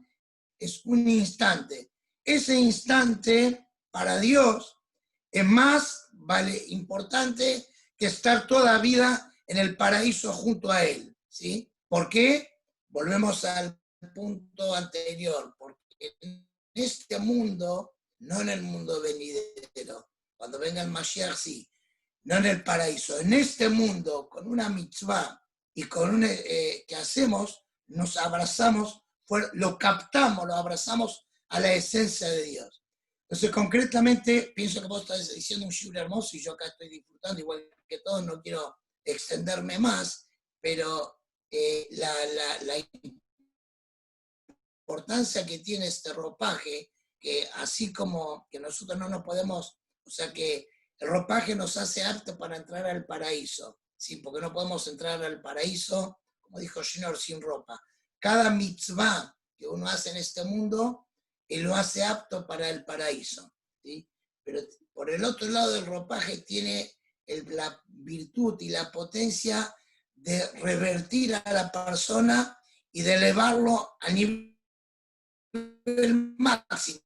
Speaker 2: es un instante. Ese instante para Dios es más importante que estar toda vida en el paraíso junto a Él. ¿Sí? ¿Por qué? Volvemos al punto anterior, porque en este mundo, no en el mundo venidero, cuando venga el Mashiach sí, no en el paraíso, en este mundo, con una mitzvah y con que hacemos, nos abrazamos, lo captamos, lo abrazamos a la esencia de Dios. Entonces, concretamente, pienso que vos estás diciendo un shiur hermoso y yo acá estoy disfrutando, igual que todos, no quiero extenderme más, pero la importancia que tiene este ropaje, que así como que nosotros no nos podemos, o sea que el ropaje nos hace apto para entrar al paraíso, ¿sí? Porque no podemos entrar al paraíso, como dijo Shinor, sin ropa. Cada mitzvah que uno hace en este mundo, él lo hace apto para el paraíso, ¿sí? Pero por el otro lado el ropaje tiene la virtud y la potencia de revertir a la persona y de elevarlo a nivel máximo,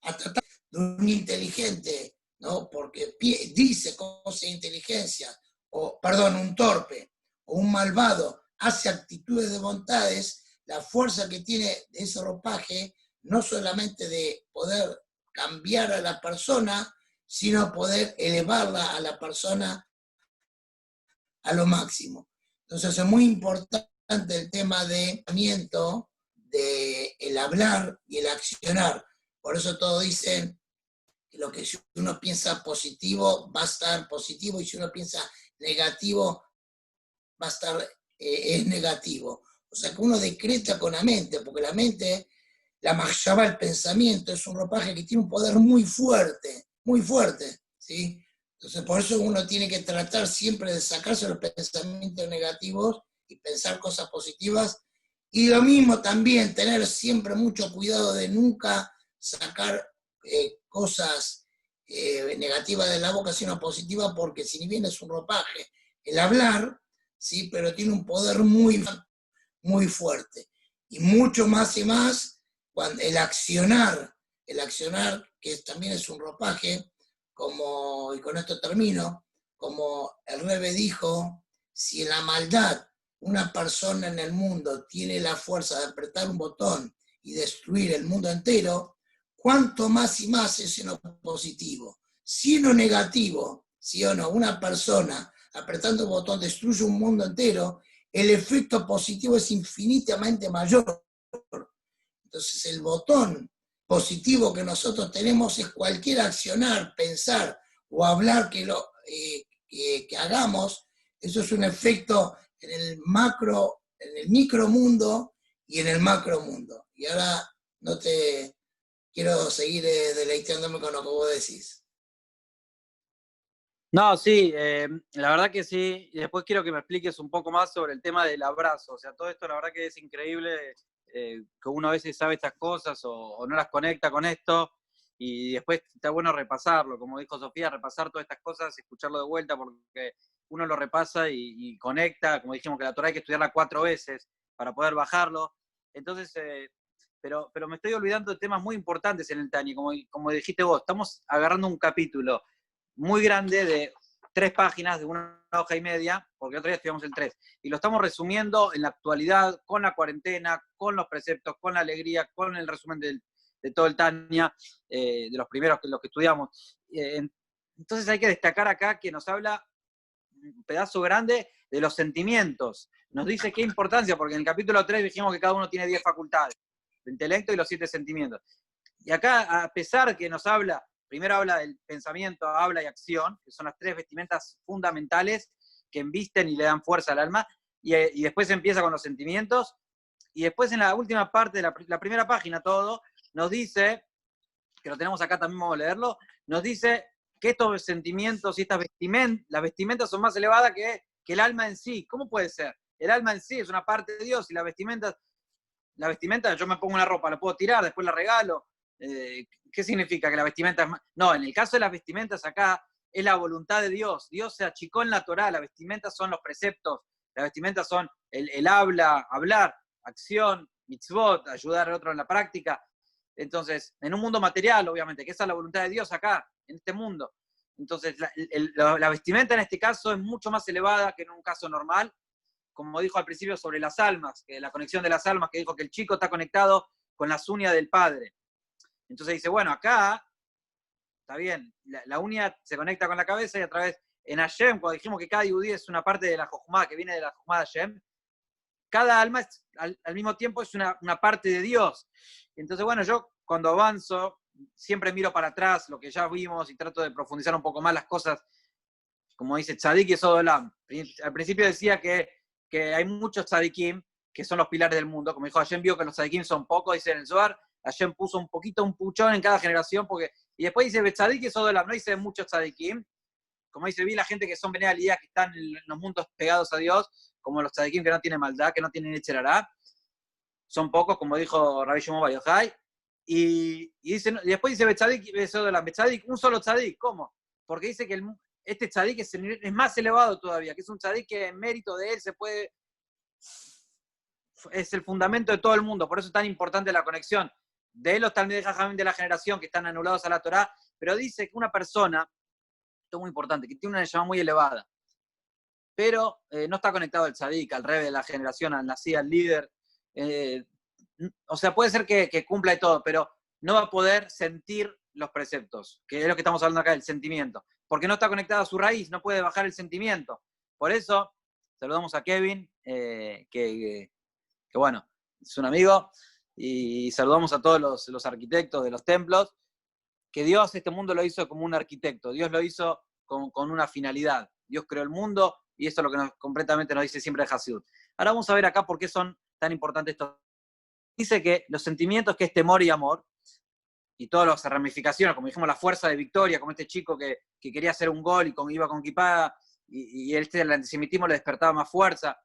Speaker 2: a tratar de un inteligente, ¿no? Porque dice cosas de inteligencia, o perdón, un torpe o un malvado hace actitudes de bondades, la fuerza que tiene ese ropaje, no solamente de poder cambiar a la persona, sino poder elevarla a la persona a lo máximo. Entonces es muy importante el tema de el hablar y el accionar. Por eso todos dicen que lo que si uno piensa positivo va a estar positivo y si uno piensa negativo va a estar es negativo. O sea que uno decreta con la mente, porque la mente, la mashaba, el pensamiento, es un ropaje que tiene un poder muy fuerte, ¿sí? Entonces por eso uno tiene que tratar siempre de sacarse los pensamientos negativos y pensar cosas positivas. Y lo mismo también, tener siempre mucho cuidado de nunca sacar cosas negativas de la boca, sino positivas, porque si bien es un ropaje, el hablar, ¿sí? Pero tiene un poder muy fuerte. Y mucho más y más, cuando el accionar, que también es un ropaje, y con esto termino, como el Rebbe dijo, si en la maldad una persona en el mundo tiene la fuerza de apretar un botón y destruir el mundo entero, cuanto más y más es en lo positivo. Si en lo negativo, si o no, una persona apretando un botón destruye un mundo entero, el efecto positivo es infinitamente mayor. Entonces el botón positivo que nosotros tenemos es cualquier accionar, pensar o hablar que hagamos, eso es un efecto en el micromundo y en el macromundo. Y ahora no te quiero seguir deleitándome con lo que vos decís.
Speaker 1: No, sí, la verdad que sí. Y después quiero que me expliques un poco más sobre el tema del abrazo. O sea, todo esto la verdad que es increíble, que uno a veces sabe estas cosas o no las conecta con esto. Y después está bueno repasarlo, como dijo Sofía, repasar todas estas cosas, escucharlo de vuelta, porque uno lo repasa y conecta. Como dijimos que la Torah hay que estudiarla 4 veces para poder bajarlo. Entonces, pero me estoy olvidando de temas muy importantes en el Tani. Como dijiste vos, estamos agarrando un capítulo muy grande de 3 páginas, de una hoja y media, porque otro día estudiamos el 3, y lo estamos resumiendo en la actualidad, con la cuarentena, con los preceptos, con la alegría, con el resumen de todo el Tania, de los primeros los que estudiamos. Entonces hay que destacar acá que nos habla un pedazo grande de los sentimientos. Nos dice qué importancia, porque en el capítulo 3 dijimos que cada uno tiene 10 facultades, el intelecto y los 7 sentimientos. Y acá, a pesar que nos habla, primero habla del pensamiento, habla y acción, que son las 3 vestimentas fundamentales que embisten y le dan fuerza al alma, y después empieza con los sentimientos, y después en la última parte de la primera página todo, nos dice, que lo tenemos acá también, vamos a leerlo, nos dice que estos sentimientos y las vestimentas son más elevadas que el alma en sí. ¿Cómo puede ser? el alma en sí es una parte de Dios y la vestimenta, yo me pongo una ropa, la puedo tirar, después la regalo. ¿Qué significa que la vestimenta es más? No, en el caso de las vestimentas acá es la voluntad de Dios. Dios se achicó en la Torá, las vestimentas son los preceptos, las vestimentas son el hablar, acción, mitzvot, ayudar a otro en la práctica. Entonces, en un mundo material, obviamente, que esa es la voluntad de Dios acá, en este mundo. Entonces, la vestimenta en este caso es mucho más elevada que en un caso normal, como dijo al principio sobre las almas, que la conexión de las almas, que dijo que el chico está conectado con las uñas del padre. Entonces dice, bueno, acá, está bien, la uña se conecta con la cabeza y a través, en Hashem, cuando dijimos que cada yudí es una parte de la Jojumá, que viene de la Jojumá de Hashem, cada alma es, al mismo tiempo es una parte de Dios. Entonces, bueno, yo cuando avanzo, siempre miro para atrás lo que ya vimos y trato de profundizar un poco más las cosas, como dice Tzadik y Sodolam. Al principio decía que hay muchos tzadikim que son los pilares del mundo. Como dijo, Hashem vio que los tzadikim son pocos, dice en el Zohar, Hashem puso un puchón en cada generación, y después dice Tzadik y Sodolam, no dice muchos tzadikim. Como dice, vi la gente que son Bnei Aliyah, que están en los mundos pegados a Dios, como los tzadikim que no tienen maldad, que no tienen Yetzer Hará. Son pocos, como dijo Rabbi Shimon Bar Yochai. Y después dice Betzadik, un solo tzadik. ¿Cómo? Porque dice que este tzadik es más elevado todavía, que es un tzadik que en mérito de él es el fundamento de todo el mundo. Por eso es tan importante la conexión de los Talmidei Jajamim de la generación que están anulados a la Torá. Pero dice que una persona, esto es muy importante, que tiene una neshama muy elevada, pero no está conectado al tzadik, al rebe de la generación, al nací, al líder. O sea, puede ser que cumpla y todo, pero no va a poder sentir los preceptos, que es lo que estamos hablando acá, el sentimiento. Porque no está conectado a su raíz, no puede bajar el sentimiento. Por eso, saludamos a Kevin, que bueno, es un amigo, y saludamos a todos los arquitectos de los templos, que Dios este mundo lo hizo como un arquitecto, Dios lo hizo con una finalidad. Dios creó el mundo, y esto es lo que completamente nos dice siempre Hasidut. Ahora vamos a ver acá por qué son tan importantes estos. Dice que los sentimientos que es temor y amor, y todas las ramificaciones, como dijimos, la fuerza de victoria, como este chico que quería hacer un gol y iba con kippah, y el antisemitismo le despertaba más fuerza.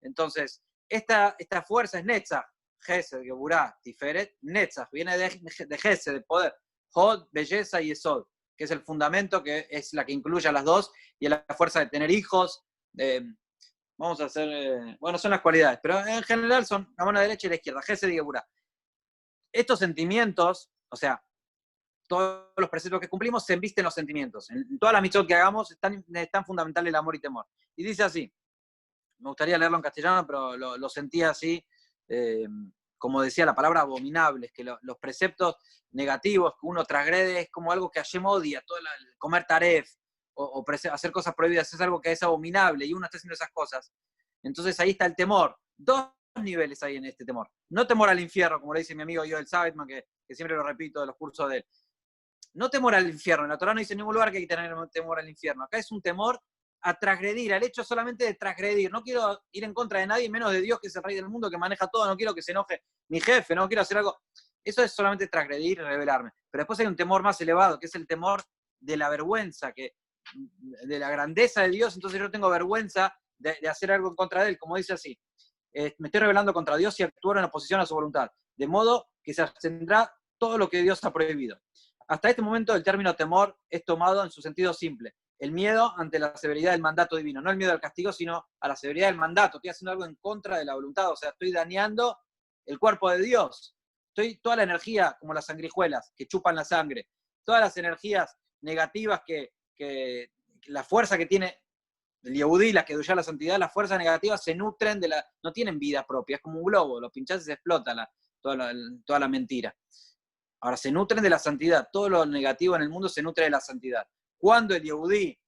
Speaker 1: Entonces, esta fuerza es Netzach, Gesed, Geburá, Tiferet, Netzach, viene de Gesed, de poder, Hod, belleza y Esod, que es el fundamento, que es la que incluye a las dos, y es la fuerza de tener hijos. Vamos a hacer, bueno, son las cualidades, pero en general son la mano derecha y la izquierda, Gesed y Geburá. Estos sentimientos, o sea, todos los preceptos que cumplimos se embisten en los sentimientos. En todas las mitzvot que hagamos están fundamentales el amor y temor. Y dice así, me gustaría leerlo en castellano, pero lo sentía así, como decía la palabra abominables, que los preceptos negativos que uno transgrede es como algo que Hashem odia, todo el comer taref, o hacer cosas prohibidas es algo que es abominable, y uno está haciendo esas cosas. Entonces ahí está el temor. Dos niveles hay en este temor. No temor al infierno, como le dice mi amigo Joel Sabitman, que siempre lo repito de los cursos de él. No temor al infierno. En la Torá no dice en ningún lugar que hay que tener temor al infierno. Acá es un temor a transgredir, al hecho solamente de transgredir. No quiero ir en contra de nadie, menos de Dios, que es el rey del mundo, que maneja todo. No quiero que se enoje mi jefe, no quiero hacer algo. Eso es solamente transgredir y rebelarme. Pero después hay un temor más elevado, que es el temor de la vergüenza, de la grandeza de Dios. Entonces yo tengo vergüenza de hacer algo en contra de él, como dice así. Me estoy rebelando contra Dios y actuar en oposición a su voluntad, de modo que se abstendrá todo lo que Dios ha prohibido. Hasta este momento el término temor es tomado en su sentido simple, el miedo ante la severidad del mandato divino, no el miedo al castigo, sino a la severidad del mandato. Estoy haciendo algo en contra de la voluntad, o sea, estoy dañando el cuerpo de Dios. Toda la energía, como las sanguijuelas, que chupan la sangre, todas las energías negativas que la fuerza que tiene el Yehudí, la que duya la santidad, las fuerzas negativas se nutren no tienen vida propia, es como un globo, lo pinchás y se explota toda la mentira. Ahora, se nutren de la santidad, todo lo negativo en el mundo se nutre de la santidad. Cuando el Yehudí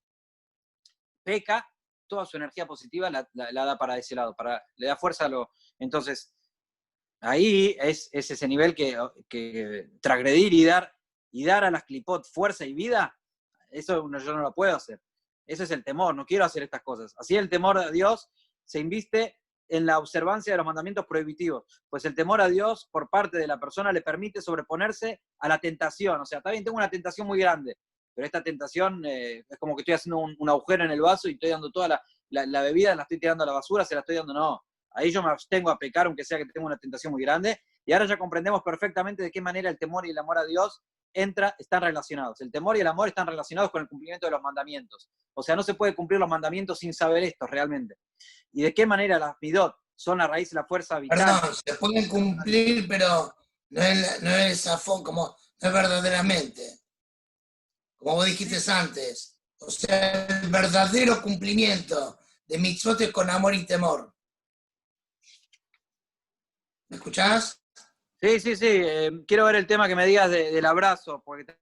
Speaker 1: peca, toda su energía positiva la da para ese lado, le da fuerza Entonces, ahí es ese nivel que transgredir y dar a las clipot fuerza y vida, eso yo no lo puedo hacer. Ese es el temor, no quiero hacer estas cosas. Así el temor a Dios se inviste en la observancia de los mandamientos prohibitivos, pues el temor a Dios por parte de la persona le permite sobreponerse a la tentación. O sea, también tengo una tentación muy grande, pero esta tentación es como que estoy haciendo un agujero en el vaso y estoy dando toda la bebida la estoy tirando a la basura, se la estoy dando, no. Ahí yo me abstengo a pecar, aunque sea que tengo una tentación muy grande. Y ahora ya comprendemos perfectamente de qué manera el temor y el amor a Dios están relacionados. El temor y el amor están relacionados con el cumplimiento de los mandamientos. O sea, no se puede cumplir los mandamientos sin saber esto realmente. Y de qué manera las midot son la raíz y la fuerza vital.
Speaker 2: Perdón, se pueden cumplir, pero no es esa como, no es verdaderamente. Como vos dijiste antes. O sea, el verdadero cumplimiento de mitzvot es con amor y temor. ¿Me escuchás?
Speaker 1: Sí, sí, sí. Quiero ver el tema que me digas del abrazo, porque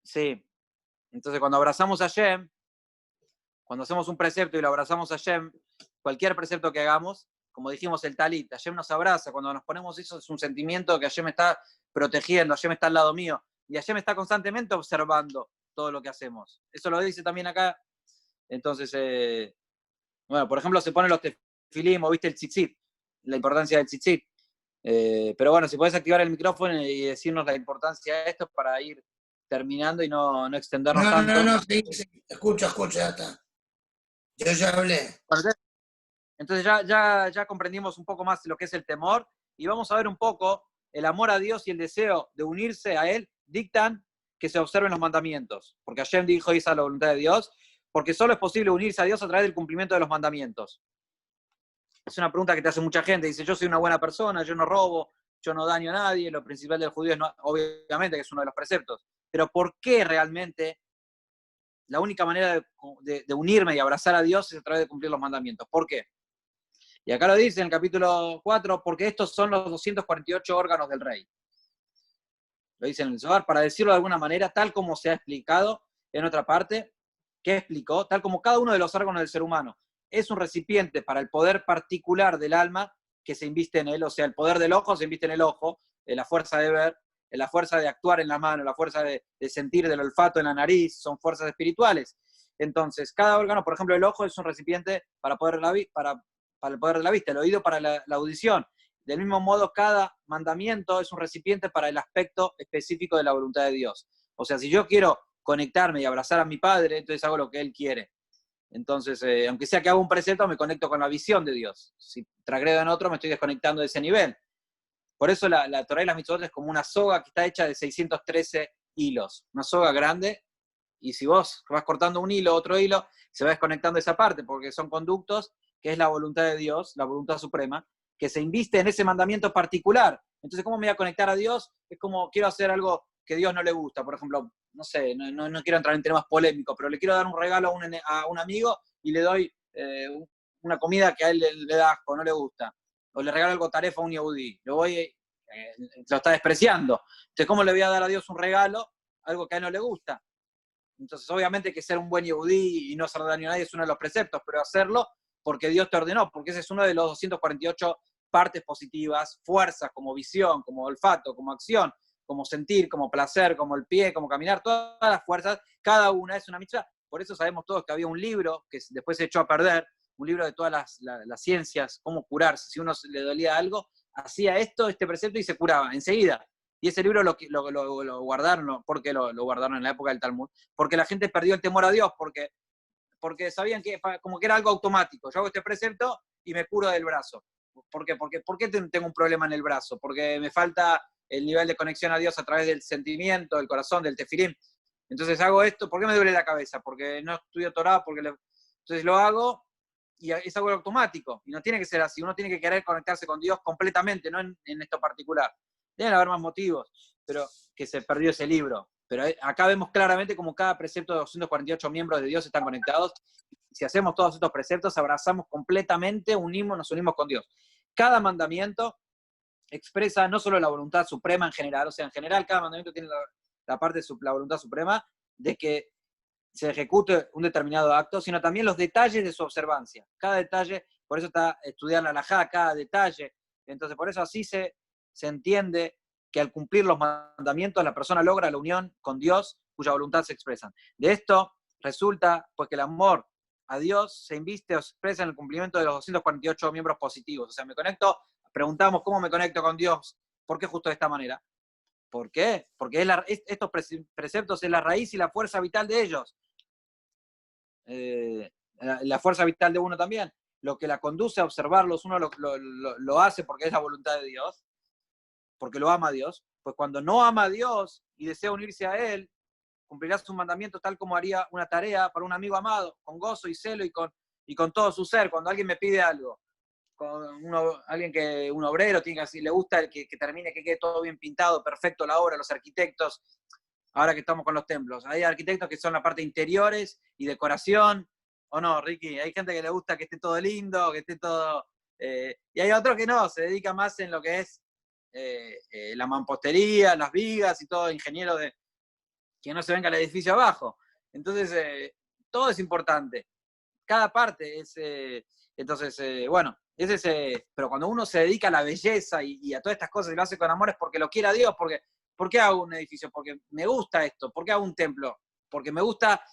Speaker 1: sí. Entonces, cuando abrazamos a Shem, cuando hacemos un precepto y lo abrazamos a Shem, cualquier precepto que hagamos, como dijimos el talit, Hashem nos abraza, cuando nos ponemos eso es un sentimiento que Hashem está protegiendo, Hashem está al lado mío, y Hashem está constantemente observando todo lo que hacemos. Eso lo dice también acá. Entonces, bueno, por ejemplo, se ponen los tefilim, o viste el tzitzit, la importancia del tzitzit. Pero bueno, si podés activar el micrófono y decirnos la importancia de esto para ir terminando y no extendernos tanto.
Speaker 2: No, sí, escucha, ya está. Yo ya hablé.
Speaker 1: Entonces ya comprendimos un poco más lo que es el temor y vamos a ver un poco el amor a Dios y el deseo de unirse a Él dictan que se observen los mandamientos, porque Hashem dijo esa es la voluntad de Dios, porque solo es posible unirse a Dios a través del cumplimiento de los mandamientos. Es una pregunta que te hace mucha gente, dice yo soy una buena persona, yo no robo, yo no daño a nadie, lo principal del judío es no, obviamente que es uno de los preceptos, pero ¿por qué realmente la única manera de unirme y abrazar a Dios es a través de cumplir los mandamientos? ¿Por qué? Y acá lo dice en el capítulo 4, porque estos son los 248 órganos del rey. Lo dice en el Zohar, para decirlo de alguna manera, tal como se ha explicado en otra parte, que explicó, tal como cada uno de los órganos del ser humano es un recipiente para el poder particular del alma que se inviste en él, o sea, el poder del ojo se inviste en el ojo, la fuerza de ver, la fuerza de actuar en la mano, la fuerza de sentir del olfato en la nariz, son fuerzas espirituales. Entonces, cada órgano, por ejemplo, el ojo es un recipiente para el poder de la vista, el oído para la audición. Del mismo modo, cada mandamiento es un recipiente para el aspecto específico de la voluntad de Dios. O sea, si yo quiero conectarme y abrazar a mi padre, entonces hago lo que él quiere. Entonces, aunque sea que hago un precepto, me conecto con la visión de Dios. Si transgredo en otro, me estoy desconectando de ese nivel. Por eso la Torá y las Mitzvot es como una soga que está hecha de 613 hilos. Una soga grande, y si vos vas cortando un hilo, otro hilo, se va desconectando esa parte, porque son conductos que es la voluntad de Dios, la voluntad suprema, que se inviste en ese mandamiento particular. Entonces, ¿cómo me voy a conectar a Dios? Es como quiero hacer algo que a Dios no le gusta. Por ejemplo, no sé, no quiero entrar en temas polémicos, pero le quiero dar un regalo a un amigo y le doy una comida que a él le da asco, no le gusta. O le regalo algo tarefa a un yehudí. Lo está despreciando. Entonces, ¿cómo le voy a dar a Dios un regalo? Algo que a él no le gusta. Entonces, obviamente que ser un buen yehudí y no hacer daño a nadie es uno de los preceptos, pero hacerlo porque Dios te ordenó, porque ese es uno de los 248 partes positivas, fuerzas como visión, como olfato, como acción, como sentir, como placer, como el pie, como caminar, todas las fuerzas, cada una es una mitzvah. Por eso sabemos todos que había un libro que después se echó a perder, un libro de todas las ciencias, cómo curarse. Si uno le dolía algo, hacía este precepto y se curaba enseguida. Y ese libro lo guardaron, porque lo guardaron en la época del Talmud, porque la gente perdió el temor a Dios, porque sabían que como que era algo automático. Yo hago este precepto y me curo del brazo. ¿Por qué? ¿Por qué tengo un problema en el brazo? Porque me falta el nivel de conexión a Dios a través del sentimiento, del corazón, del tefilim. Entonces hago esto, ¿por qué me duele la cabeza? Porque no estudio Torah, entonces lo hago y es algo automático. Y no tiene que ser así, uno tiene que querer conectarse con Dios completamente, no en esto particular. Deben haber más motivos, pero que se perdió ese libro. Pero acá vemos claramente como cada precepto de 248 miembros de Dios están conectados. Si hacemos todos estos preceptos, abrazamos completamente, nos unimos con Dios. Cada mandamiento expresa no solo la voluntad suprema en general, o sea, en general cada mandamiento tiene la parte de la voluntad suprema de que se ejecute un determinado acto, sino también los detalles de su observancia. Cada detalle, por eso está estudiar la halajá, cada detalle. Entonces, por eso así se entiende que al cumplir los mandamientos la persona logra la unión con Dios, cuya voluntad se expresa. De esto resulta pues que el amor a Dios se inviste o se expresa en el cumplimiento de los 248 miembros positivos. O sea, me conecto, preguntamos cómo me conecto con Dios, ¿por qué justo de esta manera? ¿Por qué? Porque estos preceptos es la raíz y la fuerza vital de ellos. La fuerza vital de uno también. Lo que la conduce a observarlos, uno lo hace porque es la voluntad de Dios, porque lo ama a Dios. Pues cuando no ama a Dios y desea unirse a Él, cumplirá sus mandamientos tal como haría una tarea para un amigo amado, con gozo y celo y con todo su ser. Cuando alguien me pide algo, un obrero, tiene que, le gusta que termine, que quede todo bien pintado, perfecto la obra, los arquitectos, ahora que estamos con los templos, hay arquitectos que son la parte interiores y decoración, ¿o no, Ricky? Hay gente que le gusta que esté todo lindo, que esté todo... y hay otros que no, se dedica más en lo que es la mampostería, las vigas y todo, ingeniero de que no se venga el edificio abajo. Entonces, todo es importante. Cada parte es... bueno, pero cuando uno se dedica a la belleza y a todas estas cosas y lo hace con amor es porque lo quiere a Dios, ¿por qué hago un edificio? Porque me gusta esto. ¿Por qué hago un templo? Porque me gusta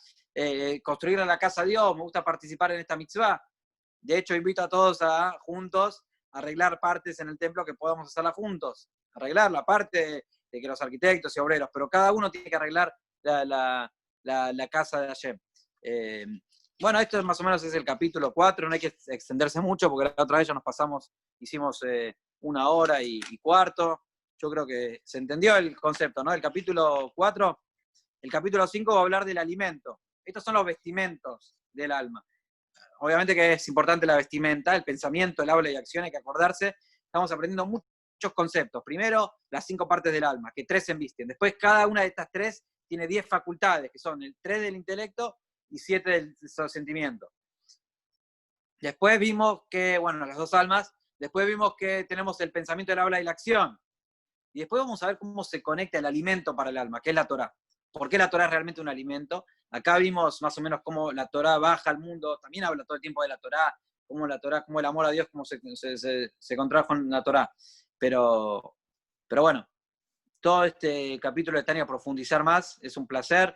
Speaker 1: construir la casa a Dios, me gusta participar en esta mitzvah. De hecho, invito a todos a juntos arreglar partes en el templo que podamos hacerla juntos. Arreglar la parte de que los arquitectos y obreros, pero cada uno tiene que arreglar la casa de Hashem. Bueno, esto más o menos es el capítulo 4, no hay que extenderse mucho porque la otra vez ya nos pasamos, hicimos 1 hora y cuarto. Yo creo que se entendió el concepto, ¿no? El capítulo 4, el capítulo 5 va a hablar del alimento. Estos son los vestimentos del alma. Obviamente que es importante la vestimenta, el pensamiento, el habla y acción, hay que acordarse. Estamos aprendiendo muchos conceptos. Primero, las 5 partes del alma, que 3 se embisten. Después, cada una de estas 3 tiene 10 facultades, que son el 3 del intelecto y 7 del sentimiento. Después vimos que, bueno, las 2 almas, después vimos que tenemos el pensamiento, el habla y la acción. Y después vamos a ver cómo se conecta el alimento para el alma, que es la Torá. ¿Por qué la Torá es realmente un alimento? Acá vimos más o menos cómo la Torá baja al mundo, también habla todo el tiempo de la Torá, cómo la Torá, cómo el amor a Dios, cómo se contrajo en la Torá. Pero bueno, todo este capítulo de Tania profundizar más, es un placer.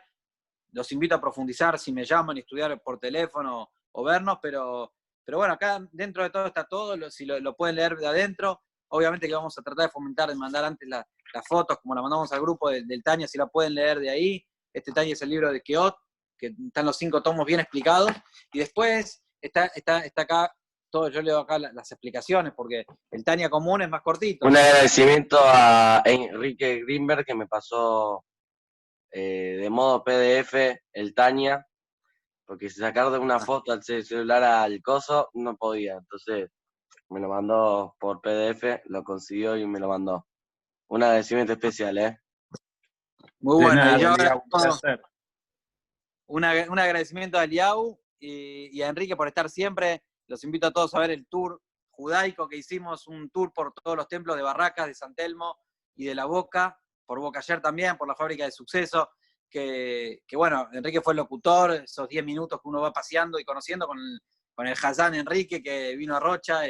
Speaker 1: Los invito a profundizar si me llaman y estudiar por teléfono o vernos, pero bueno, acá dentro de todo está todo, si lo pueden leer de adentro. Obviamente que vamos a tratar de fomentar, de mandar antes las fotos, como la mandamos al grupo del Tania, si la pueden leer de ahí. Este Tania es el libro de Keot, que están los 5 tomos bien explicados. Y después está acá, todo, yo leo acá las explicaciones, porque el Tania común es más cortito.
Speaker 3: Un agradecimiento a Enrique Greenberg que me pasó de modo PDF el Tania, porque sacar de una foto al celular al coso no podía, entonces me lo mandó por PDF, lo consiguió y me lo mandó. Un agradecimiento especial, ¿eh?
Speaker 1: Muy bueno.
Speaker 4: Nada,
Speaker 1: Y yo
Speaker 4: un
Speaker 1: un agradecimiento a Liau y a Enrique por estar siempre. Los invito a todos a ver el tour judaico que hicimos, un tour por todos los templos de Barracas, de San Telmo y de La Boca, por Boca ayer también, por la fábrica de Suceso, que bueno, Enrique fue el locutor, esos 10 minutos que uno va paseando y conociendo con el Hazán Enrique, que vino a Rocha,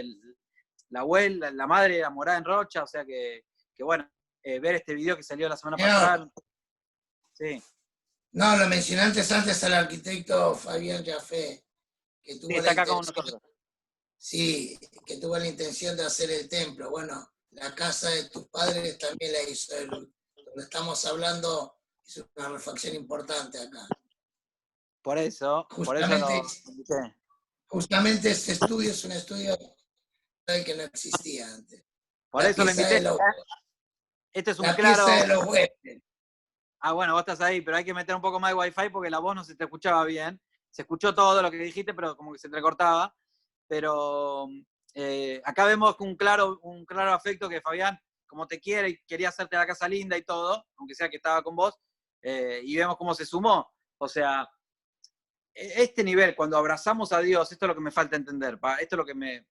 Speaker 1: la abuela, la madre era morada en Rocha, o sea que bueno, ver este video que salió la semana pasada. Sí.
Speaker 2: No, lo mencionaste antes al arquitecto Fabián Jafé, que tuvo
Speaker 1: está acá con nosotros.
Speaker 2: Sí, que tuvo la intención de hacer el templo. Bueno, la casa de tus padres también la hizo él. Donde estamos hablando, hizo una refacción importante acá.
Speaker 1: Por eso
Speaker 2: justamente este estudio es un estudio que no existía antes.
Speaker 1: Por eso lo invité. Este es un claro...
Speaker 2: pieza de los huéspedes.
Speaker 1: Bueno, vos estás ahí, pero hay que meter un poco más de wifi porque la voz no se te escuchaba bien. Se escuchó todo lo que dijiste, pero como que se entrecortaba. Pero acá vemos un claro afecto que Fabián, como te quiere y quería hacerte la casa linda y todo, aunque sea que estaba con vos, y vemos cómo se sumó. O sea, este nivel, cuando abrazamos a Dios, esto es lo que me falta entender, esto es lo que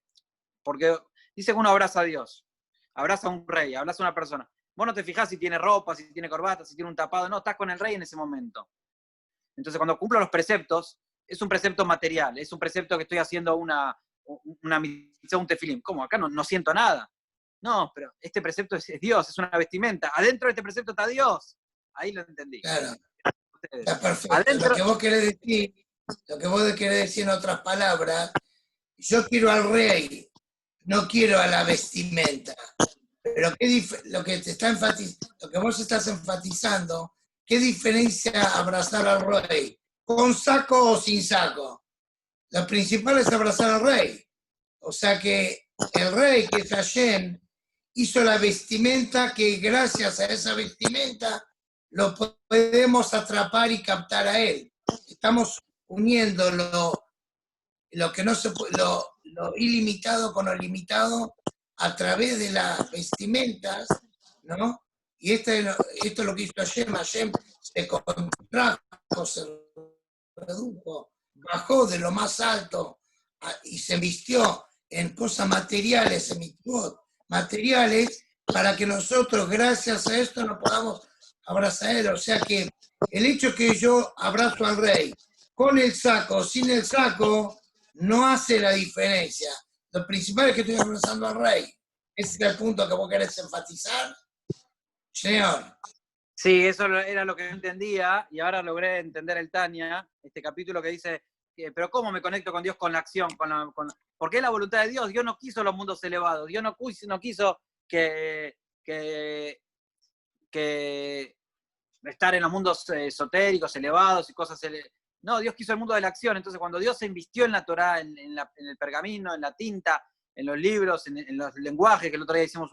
Speaker 1: porque dice que uno abraza a Dios, abraza a un rey, abraza a una persona. Vos no te fijás si tiene ropa, si tiene corbata, si tiene un tapado, no, estás con el rey en ese momento. Entonces, cuando cumplo los preceptos, es un precepto material, es un precepto que estoy haciendo una mitzvah, un tefilín. ¿Cómo? Acá no siento nada. No, pero este precepto es Dios, es una vestimenta. Adentro de este precepto está Dios. Ahí lo entendí.
Speaker 2: Claro. Está perfecto. Adentro, lo que vos querés decir Lo que vos querés decir en otras palabras, yo quiero al rey, no quiero a la vestimenta. Pero lo que lo que vos estás enfatizando, ¿qué diferencia abrazar al rey? ¿Con saco o sin saco? Lo principal es abrazar al rey. O sea que el rey, que es Hashem, hizo la vestimenta que gracias a esa vestimenta lo podemos atrapar y captar a él. Estamos uniendo lo que no se puede, lo ilimitado con lo limitado a través de las vestimentas, ¿no? Y esto es lo que hizo Hashem. Hashem se contrajo, se redujo, bajó de lo más alto y se vistió en cosas materiales, en mitzvot materiales, para que nosotros, gracias a esto, nos podamos abrazar a él. O sea que el hecho que yo abrazo al rey con el saco o sin el saco no hace la diferencia. Lo principal es que estoy abrazando al rey. Ese es el punto que vos querés enfatizar, señor.
Speaker 1: Sí, eso era lo que yo entendía, y ahora logré entender el Tania, este capítulo que dice, pero ¿cómo me conecto con Dios con la acción? Porque es la voluntad de Dios. Dios no quiso los mundos elevados, Dios no quiso que estar en los mundos esotéricos, elevados y cosas. No, Dios quiso el mundo de la acción. Entonces, cuando Dios se invistió en la Torá, en el pergamino, en la tinta, en los libros, en los lenguajes, que el otro día hicimos